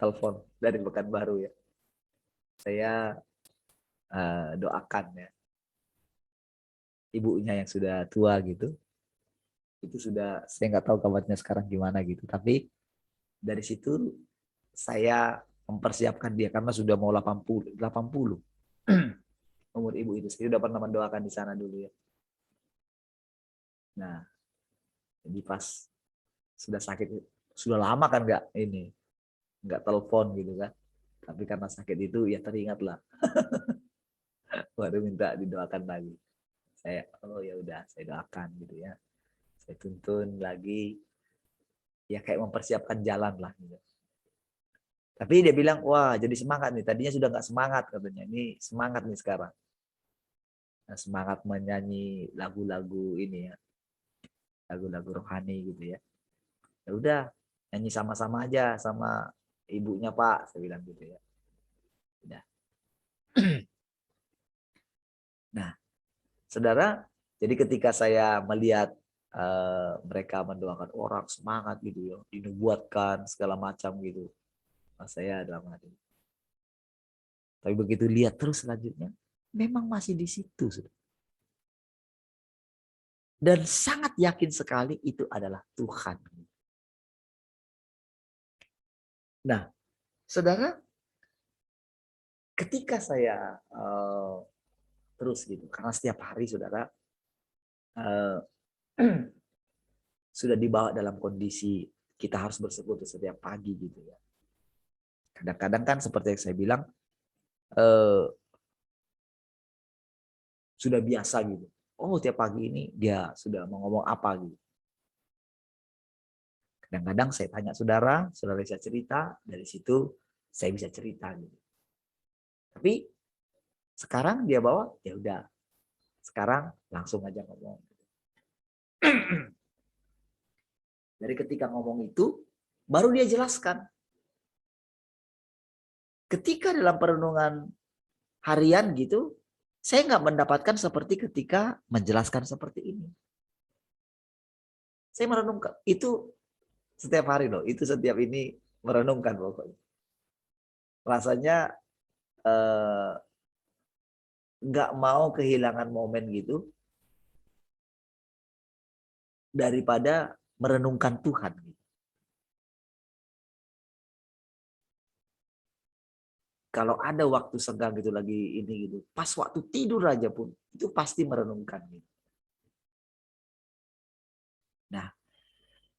telepon dari Pekanbaru ya. Saya doakan ya. Ibunya yang sudah tua gitu. Itu sudah, saya nggak tahu kabarnya sekarang gimana gitu. Tapi dari situ saya mempersiapkan dia karena sudah mau 80 umur ibu itu. Saya udah pernah mendoakan di sana dulu ya. Nah, jadi pas sudah sakit, sudah lama kan nggak telepon gitu kan. Tapi karena sakit itu ya teringat lah. Baru minta didoakan lagi. Saya, oh ya udah, saya doakan gitu ya. Saya tuntun lagi, ya kayak mempersiapkan jalan lah gitu. Tapi dia bilang, wah jadi semangat nih. Tadinya sudah nggak semangat katanya. Ini semangat nih sekarang. Nah, semangat menyanyi lagu-lagu ini ya. Lagu-lagu rohani gitu ya. Ya udah, nyanyi sama-sama aja sama ibunya Pak, saya bilang gitu ya. Udah. Nah, saudara, jadi ketika saya melihat mereka mendoakan orang semangat gitu ya, dinubuatkan segala macam gitu. Nah, saya dalam hati. Tapi begitu lihat terus selanjutnya, memang masih di situ. Saudara. Dan sangat yakin sekali itu adalah Tuhan. Nah, saudara, ketika saya terus gitu, karena setiap hari saudara sudah dibawa dalam kondisi kita harus bersekutu setiap pagi gitu ya. Kadang-kadang kan seperti yang saya bilang sudah biasa gitu. Oh tiap pagi ini dia sudah mau ngomong apa gitu. Kadang-kadang saya tanya saudara bisa cerita, dari situ saya bisa cerita gitu. Tapi sekarang dia bawa, ya udah. Sekarang langsung aja ngomong. Dari ketika ngomong itu, baru dia jelaskan. Ketika dalam perenungan harian gitu, saya nggak mendapatkan seperti ketika menjelaskan seperti ini. Saya merenungkan, itu setiap hari loh, itu setiap ini merenungkan pokoknya. Rasanya nggak mau kehilangan momen gitu daripada merenungkan Tuhan. Kalau ada waktu senggang gitu lagi ini gitu, pas waktu tidur aja pun itu pasti merenungkan. Gitu. Nah,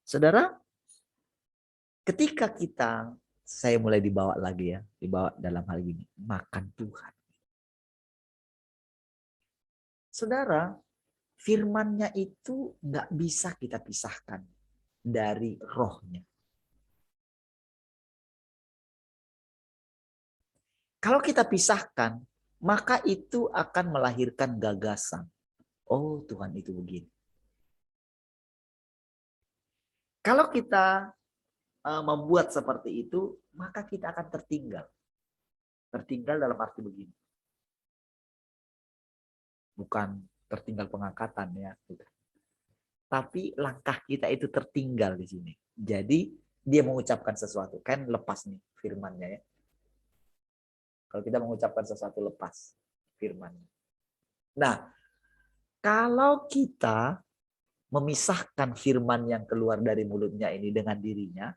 saudara, ketika saya mulai dibawa lagi ya, dibawa dalam hal ini makan Tuhan. Saudara, firman-Nya itu nggak bisa kita pisahkan dari rohnya. Kalau kita pisahkan, maka itu akan melahirkan gagasan. Oh, Tuhan itu begini. Kalau kita membuat seperti itu, maka kita akan tertinggal. Tertinggal dalam arti begini. Bukan tertinggal pengangkatan ya. Tapi langkah kita itu tertinggal di sini. Jadi dia mengucapkan sesuatu. Kan lepas nih firmannya ya. Kalau kita mengucapkan sesuatu lepas firmannya. Nah, kalau kita memisahkan firman yang keluar dari mulutnya ini dengan dirinya,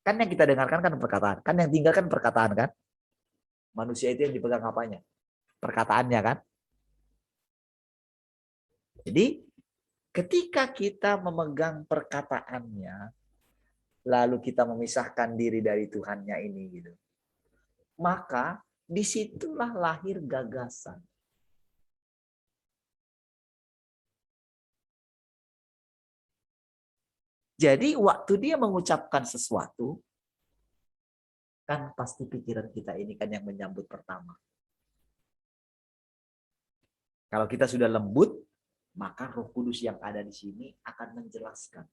kan yang kita dengarkan kan perkataan, kan yang tinggal kan perkataan kan. Manusia itu yang dipegang apanya? Perkataannya kan. Jadi ketika kita memegang perkataannya, lalu kita memisahkan diri dari Tuhannya ini gitu, maka disitulah lahir gagasan. Jadi waktu dia mengucapkan sesuatu, kan pasti pikiran kita ini kan yang menyambut pertama. Kalau kita sudah lembut, maka Roh Kudus yang ada di sini akan menjelaskan,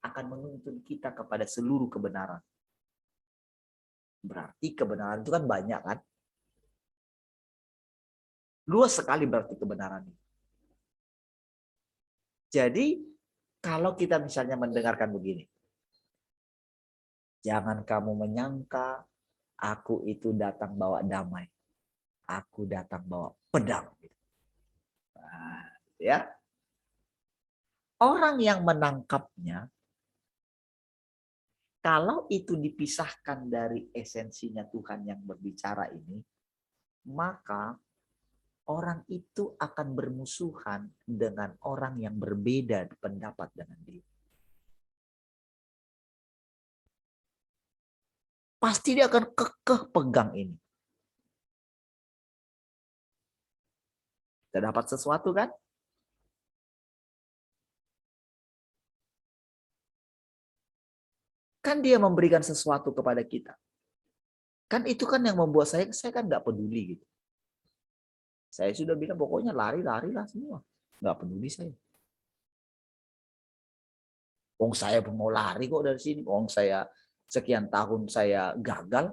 akan menuntun kita kepada seluruh kebenaran. Berarti kebenaran itu kan banyak kan? Luas sekali berarti kebenaran ini. Jadi kalau kita misalnya mendengarkan begini, jangan kamu menyangka aku itu datang bawa damai. Aku datang bawa pedang. Nah, ya. Orang yang menangkapnya, kalau itu dipisahkan dari esensinya Tuhan yang berbicara ini, maka orang itu akan bermusuhan dengan orang yang berbeda pendapat dengan dia. Pasti dia akan kekeh pegang ini. Kita dapat sesuatu kan? Kan dia memberikan sesuatu kepada kita. Kan itu kan yang membuat saya kan nggak peduli gitu. Saya sudah bilang pokoknya lari-larilah semua. Nggak peduli saya. Wong saya mau lari kok dari sini. Wong saya sekian tahun saya gagal.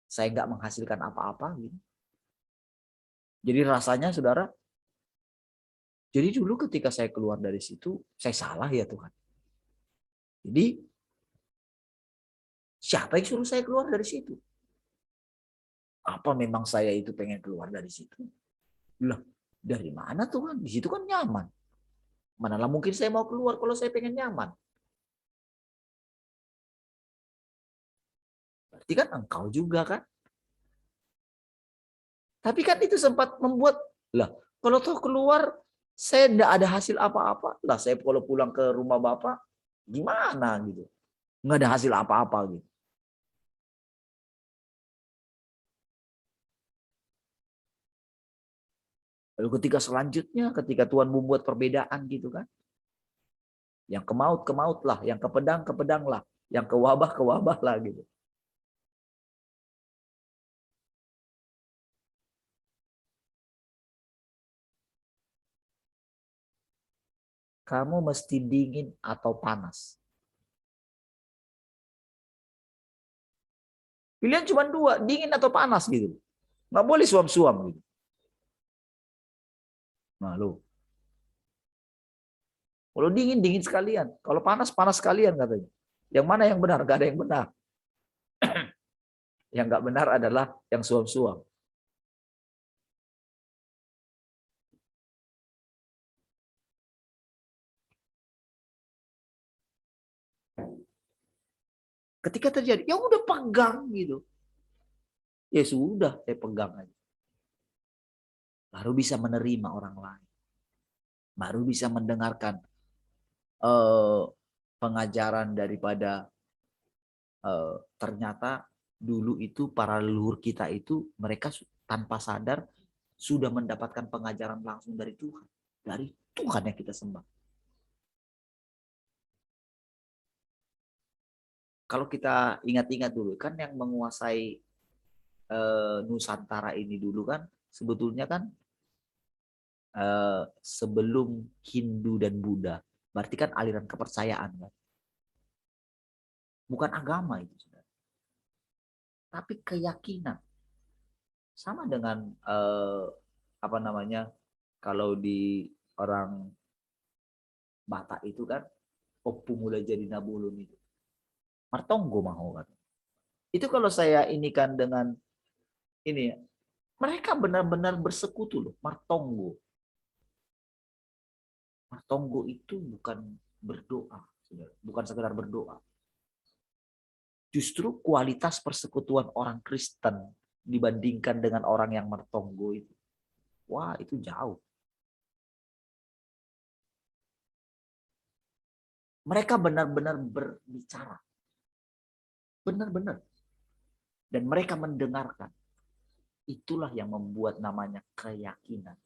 Saya nggak menghasilkan apa-apa gitu. Jadi rasanya saudara, jadi dulu ketika saya keluar dari situ, saya salah ya Tuhan. Jadi siapa yang suruh saya keluar dari situ? Apa memang saya itu pengen keluar dari situ? Lah, dari mana Tuhan? Di situ kan nyaman. Manalah mungkin saya mau keluar kalau saya pengen nyaman. Berarti kan engkau juga kan? Tapi kan itu sempat membuat, lah kalau toh keluar saya tidak ada hasil apa-apa, lah saya kalau pulang ke rumah Bapak gimana gitu. Nggak ada hasil apa-apa gitu. Lalu ketika selanjutnya, ketika Tuhan membuat perbedaan gitu kan. Yang ke maut lah, yang ke pedang lah, yang ke wabah lah gitu. Kamu mesti dingin atau panas. Pilihan cuma dua, dingin atau panas gitu. Nggak boleh suam-suam gitu. Nah, lu. Kalau dingin, dingin sekalian. Kalau panas, panas sekalian katanya. Yang mana yang benar? Gak ada yang benar. Yang nggak benar adalah yang suam-suam. Ketika terjadi, ya udah pegang gitu. Ya sudah, saya pegang aja. Baru bisa menerima orang lain. Baru bisa mendengarkan pengajaran daripada ternyata dulu itu para leluhur kita itu mereka tanpa sadar sudah mendapatkan pengajaran langsung dari Tuhan. Dari Tuhan yang kita sembah. Kalau kita ingat-ingat dulu, kan yang menguasai Nusantara ini dulu kan, sebetulnya kan sebelum Hindu dan Buddha. Berarti kan aliran kepercayaan kan. Bukan agama itu. Tapi keyakinan. Sama dengan apa namanya, kalau di orang Batak itu kan, Opung mulai jadi nabulun itu. Martonggo mau kan. Itu kalau saya inikan dengan ini, mereka benar-benar bersekutu loh, Martonggo. Martonggo itu bukan berdoa, bukan sekedar berdoa. Justru kualitas persekutuan orang Kristen dibandingkan dengan orang yang Martonggo itu, wah itu jauh. Mereka benar-benar berbicara. Benar-benar. Dan mereka mendengarkan. Itulah yang membuat namanya keyakinan.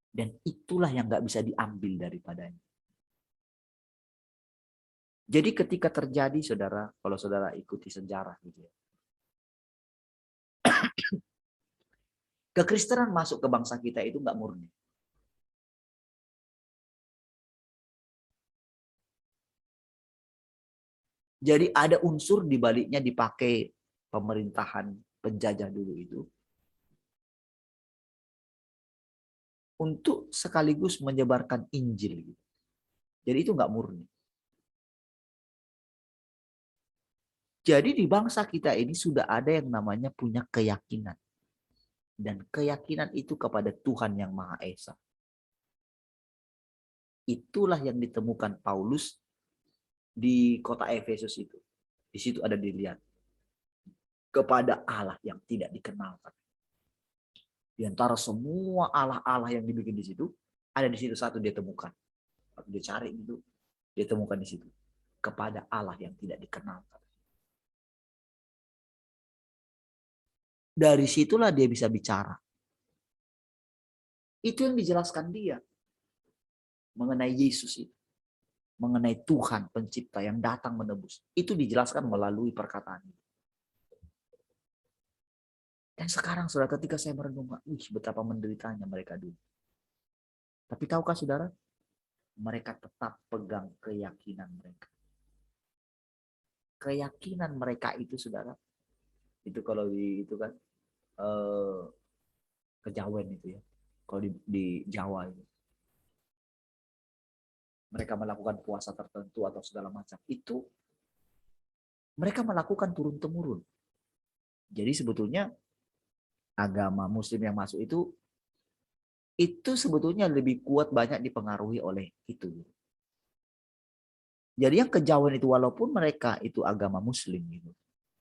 Dan itulah yang nggak bisa diambil daripadanya. Jadi ketika terjadi, saudara, kalau saudara ikuti sejarah gitu ya, kekristenan masuk ke bangsa kita itu nggak murni. Jadi ada unsur di baliknya dipakai pemerintahan penjajah dulu itu untuk sekaligus menyebarkan Injil. Jadi itu nggak murni. Jadi di bangsa kita ini sudah ada yang namanya punya keyakinan. Dan keyakinan itu kepada Tuhan yang Maha Esa. Itulah yang ditemukan Paulus di kota Efesus itu. Di situ ada dilihat. Kepada Allah yang tidak dikenalkan. Di antara semua Allah-Allah yang dibikin di situ, ada di situ satu dia temukan. Dia cari itu, dia temukan di situ. Kepada Allah yang tidak dikenalkan. Dari situlah dia bisa bicara. Itu yang dijelaskan dia. Mengenai Yesus itu. Mengenai Tuhan pencipta yang datang menebus. Itu dijelaskan melalui perkataan itu. Dan sekarang saudara, ketika saya merenung, betapa menderitanya mereka dulu. Tapi tahukah saudara? Mereka tetap pegang keyakinan mereka. Keyakinan mereka itu saudara, itu kalau di itu kan kejawen itu ya. Kalau di Jawa itu. Mereka melakukan puasa tertentu atau segala macam. Itu mereka melakukan turun-temurun. Jadi sebetulnya agama Muslim yang masuk itu sebetulnya lebih kuat banyak dipengaruhi oleh itu. Jadi yang kejawen itu walaupun mereka itu agama Muslim gitu.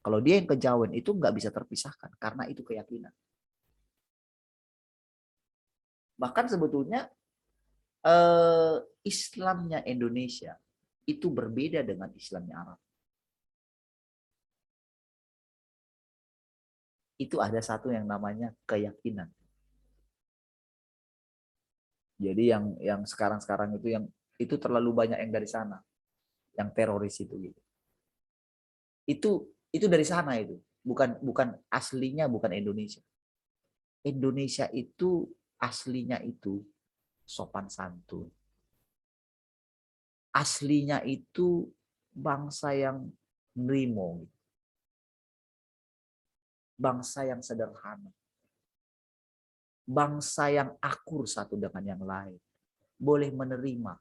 Kalau dia yang kejawen itu nggak bisa terpisahkan karena itu keyakinan. Bahkan sebetulnya Islamnya Indonesia itu berbeda dengan Islamnya Arab. Itu ada satu yang namanya keyakinan. Jadi yang sekarang itu yang itu terlalu banyak yang dari sana, yang teroris itu gitu. Itu dari sana itu, bukan aslinya bukan Indonesia. Indonesia itu aslinya itu sopan santun. Aslinya itu bangsa yang nerimo. Bangsa yang sederhana. Bangsa yang akur satu dengan yang lain. Boleh menerima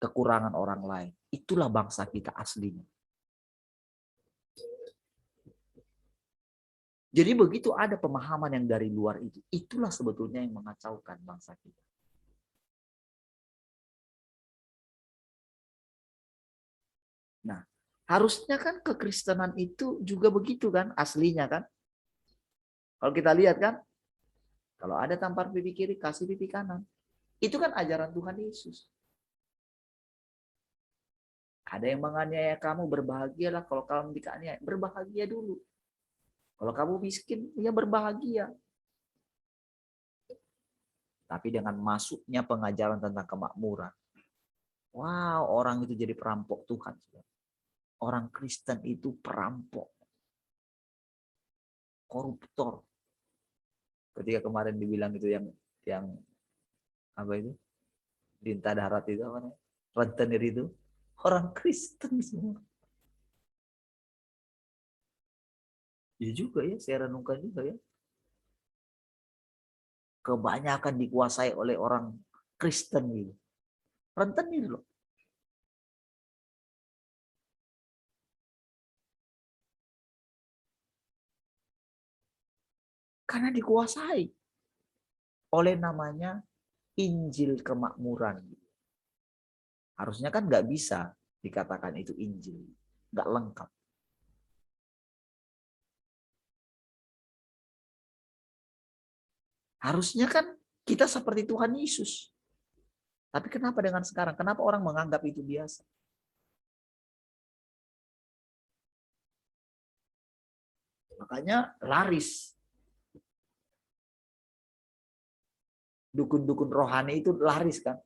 kekurangan orang lain. Itulah bangsa kita aslinya. Jadi begitu ada pemahaman yang dari luar itu, itulah sebetulnya yang mengacaukan bangsa kita. Nah, harusnya kan kekristenan itu juga begitu kan, aslinya kan. Kalau kita lihat kan, kalau ada tampar pipi kiri, kasih pipi kanan. Itu kan ajaran Tuhan Yesus. Ada yang menganiaya kamu, berbahagialah kalau kamu dianiaya. Berbahagia dulu. Kalau kamu miskin, ya berbahagia. Tapi dengan masuknya pengajaran tentang kemakmuran, wow, orang itu jadi perampok Tuhan. Orang Kristen itu perampok, koruptor. Ketika kemarin dibilang itu yang apa itu? Lintah darat itu apa namanya? Rentenir itu orang Kristen semua. Ya juga ya, saya renungkan juga ya. Kebanyakan dikuasai oleh orang Kristen gitu. Rentenir loh. Karena dikuasai oleh namanya Injil kemakmuran. Harusnya kan nggak bisa dikatakan itu Injil. Nggak lengkap. Harusnya kan kita seperti Tuhan Yesus. Tapi kenapa dengan sekarang? Kenapa orang menganggap itu biasa? Makanya laris. Dukun-dukun rohani itu laris kan.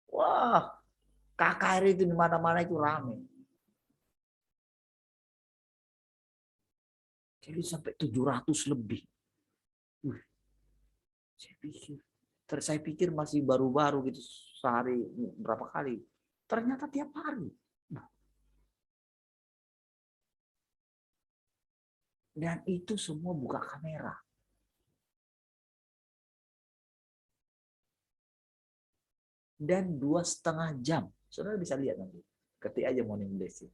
Wah, KKR itu di mana-mana itu rame. Jadi sampai 700 lebih. Saya pikir masih baru-baru gitu, sehari berapa kali. Ternyata tiap hari. Dan itu semua buka kamera. Dan 2,5 jam. Saudara bisa lihat nanti. Ketik aja Morning Blessing.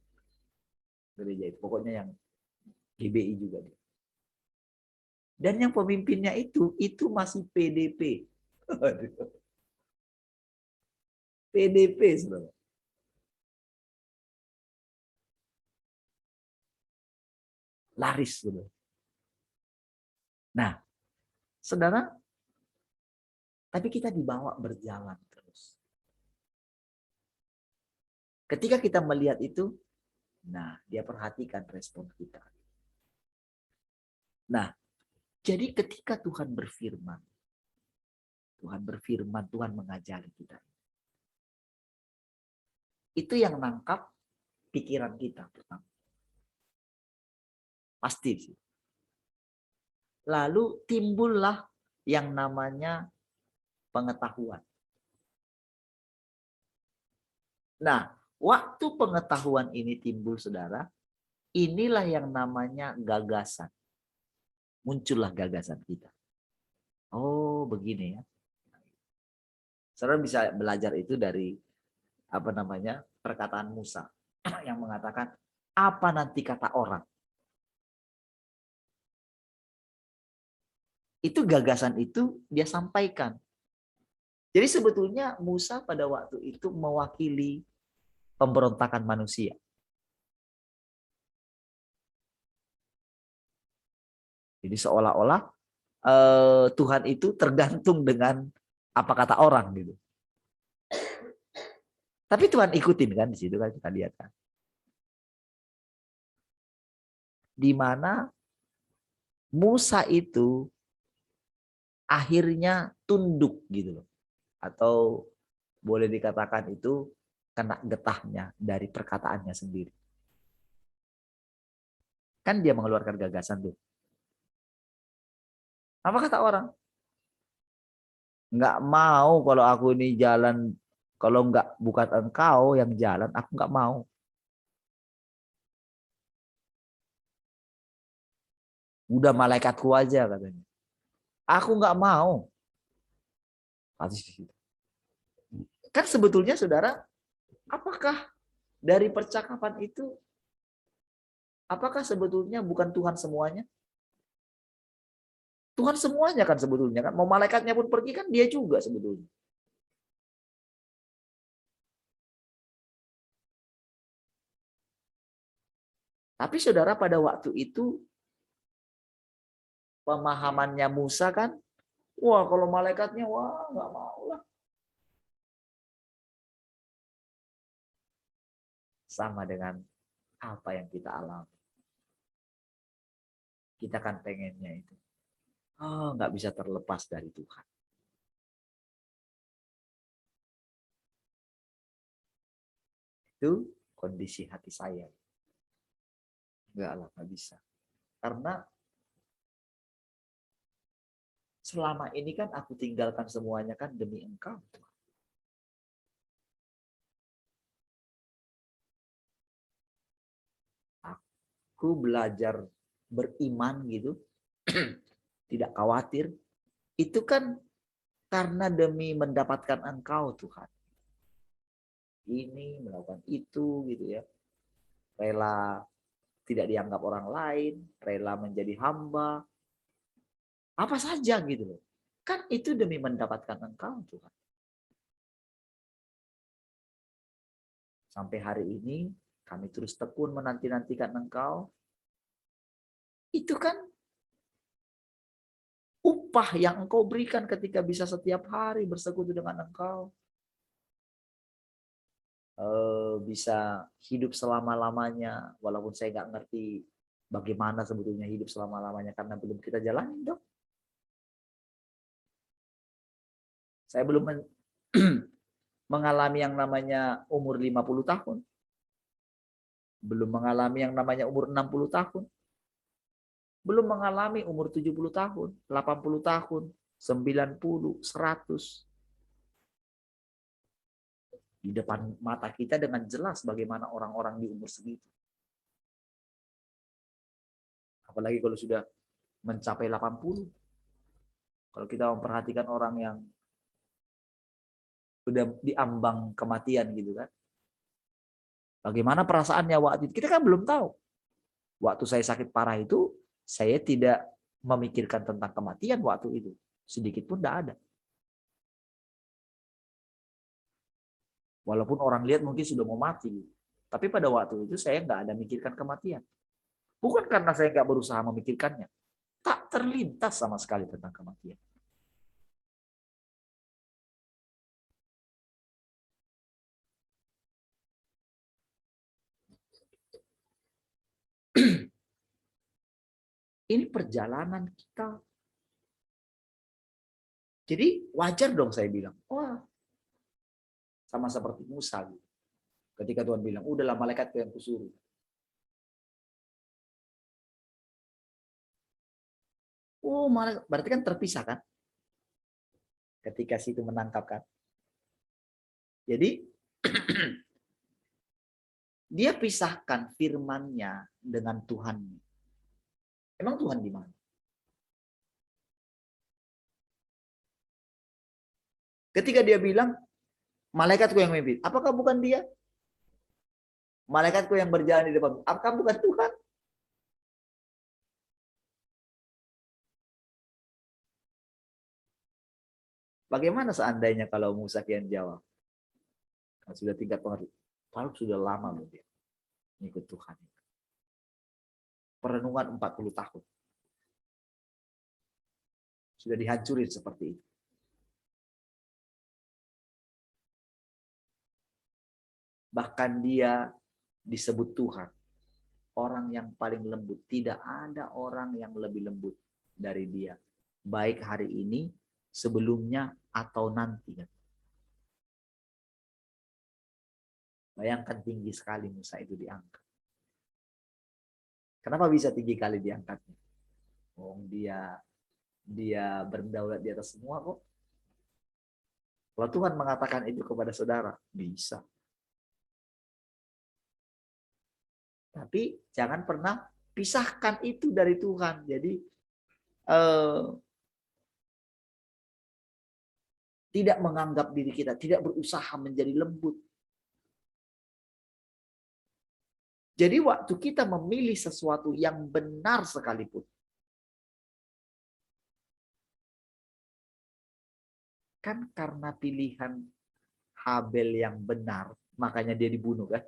Gereja itu. Pokoknya yang GBI juga. Dan yang pemimpinnya itu masih PDP. PDP, saudara. Laris, saudara. Nah, saudara, tapi kita dibawa berjalan terus. Ketika kita melihat itu, nah, dia perhatikan respon kita. Nah, jadi ketika Tuhan berfirman, Tuhan mengajari kita. Itu yang nangkap pikiran kita pertama. Pasti sih. Lalu timbullah yang namanya pengetahuan. Nah, waktu pengetahuan ini timbul, saudara, inilah yang namanya gagasan. Muncullah gagasan kita. Oh, begini ya. Saudara bisa belajar itu dari apa namanya? Perkataan Musa yang mengatakan, apa nanti kata orang? Itu gagasan itu dia sampaikan. Jadi sebetulnya Musa pada waktu itu mewakili pemberontakan manusia. Jadi seolah-olah Tuhan itu tergantung dengan apa kata orang gitu. Tapi Tuhan ikutin kan di situ kan kita lihat kan. Di mana Musa itu akhirnya tunduk gitu loh. Atau boleh dikatakan itu kena getahnya dari perkataannya sendiri. Kan dia mengeluarkan gagasan tuh. Apa kata orang? Nggak mau kalau aku ini jalan, kalau bukan engkau yang jalan, aku nggak mau. Udah malaikatku aja katanya. Aku nggak mau. Kan sebetulnya saudara, apakah dari percakapan itu, apakah sebetulnya bukan Tuhan semuanya? Tuhan semuanya kan sebetulnya kan. Mau malaikatnya pun pergi kan dia juga sebetulnya. Tapi saudara pada waktu itu pemahamannya Musa kan, wah kalau malaikatnya wah nggak mau lah. sama dengan apa yang kita alami. Kita kan pengennya itu, nggak bisa terlepas dari Tuhan. Itu kondisi hati saya. Enggak lah, nggak bisa. Karena selama ini kan aku tinggalkan semuanya kan demi Engkau. Aku belajar beriman gitu, tidak khawatir. Itu kan karena demi mendapatkan Engkau Tuhan. Ini melakukan itu gitu ya. Rela tidak dianggap orang lain, rela menjadi hamba. Apa saja gitu loh. Kan itu demi mendapatkan Engkau Tuhan. Sampai hari ini kami terus tekun menanti-nantikan Engkau. Itu kan upah yang Engkau berikan ketika bisa setiap hari bersekutu dengan Engkau. Bisa hidup selama-lamanya, walaupun saya nggak ngerti bagaimana sebetulnya hidup selama-lamanya karena belum kita jalani dong. Saya belum mengalami yang namanya umur 50 tahun. Belum mengalami yang namanya umur 60 tahun. Belum mengalami umur 70 tahun, 80 tahun, 90, 100. Di depan mata kita dengan jelas bagaimana orang-orang di umur segitu. Apalagi kalau sudah mencapai 80. Kalau kita memperhatikan orang yang sudah diambang kematian gitu kan. Bagaimana perasaannya waktu itu? Kita kan belum tahu. Waktu saya sakit parah itu, saya tidak memikirkan tentang kematian waktu itu. Sedikit pun tidak ada. Walaupun orang lihat mungkin sudah mau mati. Tapi pada waktu itu saya nggak ada mikirkan kematian. Bukan karena saya nggak berusaha memikirkannya. Tak terlintas sama sekali tentang kematian. Ini perjalanan kita. Jadi wajar dong saya bilang. Wah, sama seperti Musa. Gitu. Ketika Tuhan bilang, udahlah malaikatku yang kusuruh. Oh, malah berarti kan terpisah kan? Ketika situ menangkap kan. Jadi dia pisahkan firman-Nya dengan Tuhan. Emang Tuhan di mana? Ketika dia bilang, malaikatku yang memimpin. Apakah bukan dia? Malaikatku yang berjalan di depan. Apakah bukan Tuhan? Bagaimana seandainya kalau Musa kian jawab? Kan sudah tingkat pengertian. Kalau sudah lama loh dia ikut Tuhan. Perenungan 40 tahun. Sudah dihancurin seperti itu. Bahkan dia disebut Tuhan. Orang yang paling lembut. Tidak ada orang yang lebih lembut dari dia. Baik hari ini, sebelumnya, atau nanti. Bayangkan tinggi sekali Musa itu diangkat. Kenapa bisa tinggi kali diangkatnya? Oh, dia berdaulat di atas semua kok. Kalau Tuhan mengatakan itu kepada saudara, bisa. Tapi jangan pernah pisahkan itu dari Tuhan. Jadi tidak menganggap diri kita, tidak berusaha menjadi lembut. Jadi waktu kita memilih sesuatu yang benar sekalipun, kan karena pilihan Habel yang benar, makanya dia dibunuh kan?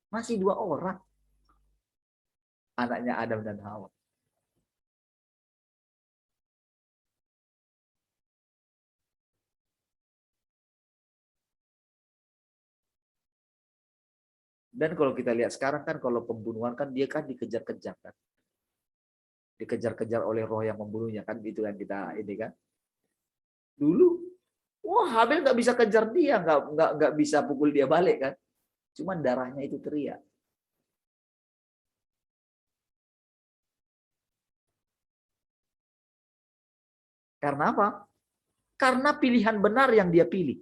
Masih 2 orang. Anaknya Adam dan Hawa. Dan kalau kita lihat sekarang kan kalau pembunuhan kan dia kan dikejar-kejar kan. Dikejar-kejar oleh roh yang membunuhnya kan, gitu kan kita ini kan. Dulu wah Habel nggak bisa kejar dia, nggak bisa pukul dia balik kan. Cuman darahnya itu teriak. Karena apa? Karena pilihan benar yang dia pilih.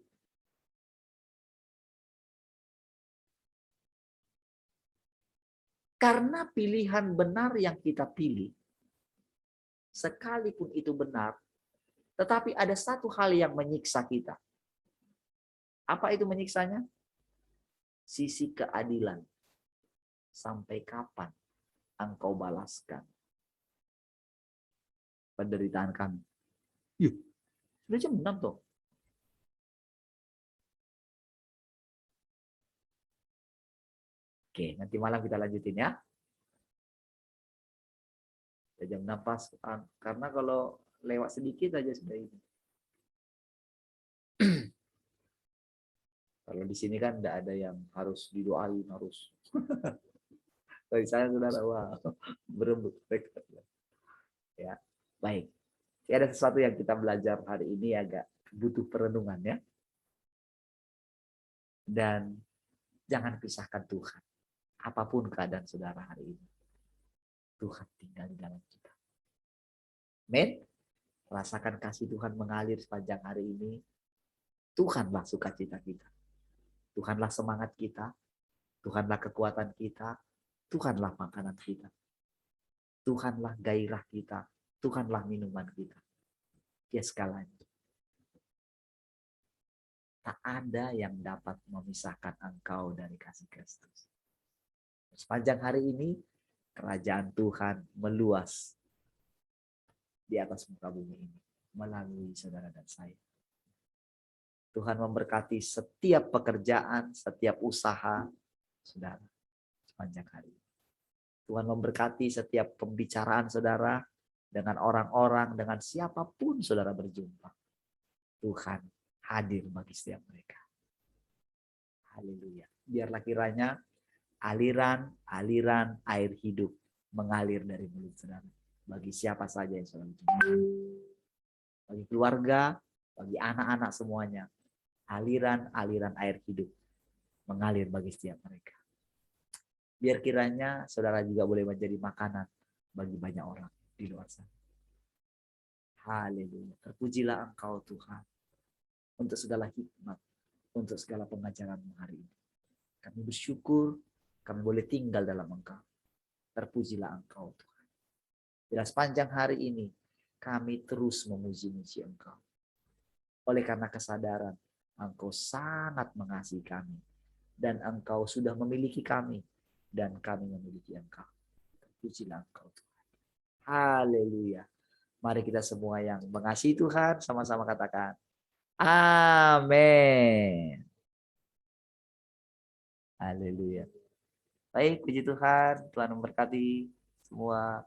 Karena pilihan benar yang kita pilih, sekalipun itu benar, tetapi ada satu hal yang menyiksa kita. Apa itu menyiksanya? Sisi keadilan. Sampai kapan engkau balaskan penderitaan kami? Yuh, sudah jam 6 tuh. Oke, nanti malam kita lanjutin ya. Jam 6 pas. Karena kalau lewat sedikit aja sudah ini. Kalau di sini kan tidak ada yang harus didoain, harus. Dari saya saudara, wah, berebut. Ya, baik. Jadi ada sesuatu yang kita belajar hari ini agak butuh perenungan ya. Dan jangan pisahkan Tuhan. Apapun keadaan saudara hari ini, Tuhan tinggal di dalam kita. Amin. Rasakan kasih Tuhan mengalir sepanjang hari ini. Tuhanlah sukacita kita. Tuhanlah semangat kita. Tuhanlah kekuatan kita. Tuhanlah makanan kita. Tuhanlah gairah kita. Tuhanlah minuman kita. Ya segalanya. Tak ada yang dapat memisahkan engkau dari kasih Kristus. Sepanjang hari ini, kerajaan Tuhan meluas di atas muka bumi ini melalui saudara dan saya. Tuhan memberkati setiap pekerjaan, setiap usaha saudara sepanjang hari ini. Tuhan memberkati setiap pembicaraan saudara dengan orang-orang, dengan siapapun saudara berjumpa. Tuhan hadir bagi setiap mereka. Haleluya. Biarlah kiranya aliran air hidup mengalir dari mulut saudara bagi siapa saja yang saudara jumpa. Bagi keluarga, bagi anak-anak semuanya, aliran air hidup mengalir bagi setiap mereka. Biar kiranya saudara juga boleh menjadi makanan bagi banyak orang di luar sana. Haleluya. Terpujilah Engkau Tuhan untuk segala hikmat, untuk segala pengajaran hari ini. Kami bersyukur kami boleh tinggal dalam Engkau. Terpujilah Engkau Tuhan. Bila sepanjang hari ini kami terus memuji-muji Engkau. Oleh karena kesadaran Engkau sangat mengasihi kami. Dan Engkau sudah memiliki kami. Dan kami memiliki Engkau. Terpujilah Engkau Tuhan. Haleluya. Mari kita semua yang mengasihi Tuhan sama-sama katakan. Amin. Haleluya. Baik, puji Tuhan. Tuhan memberkati semua.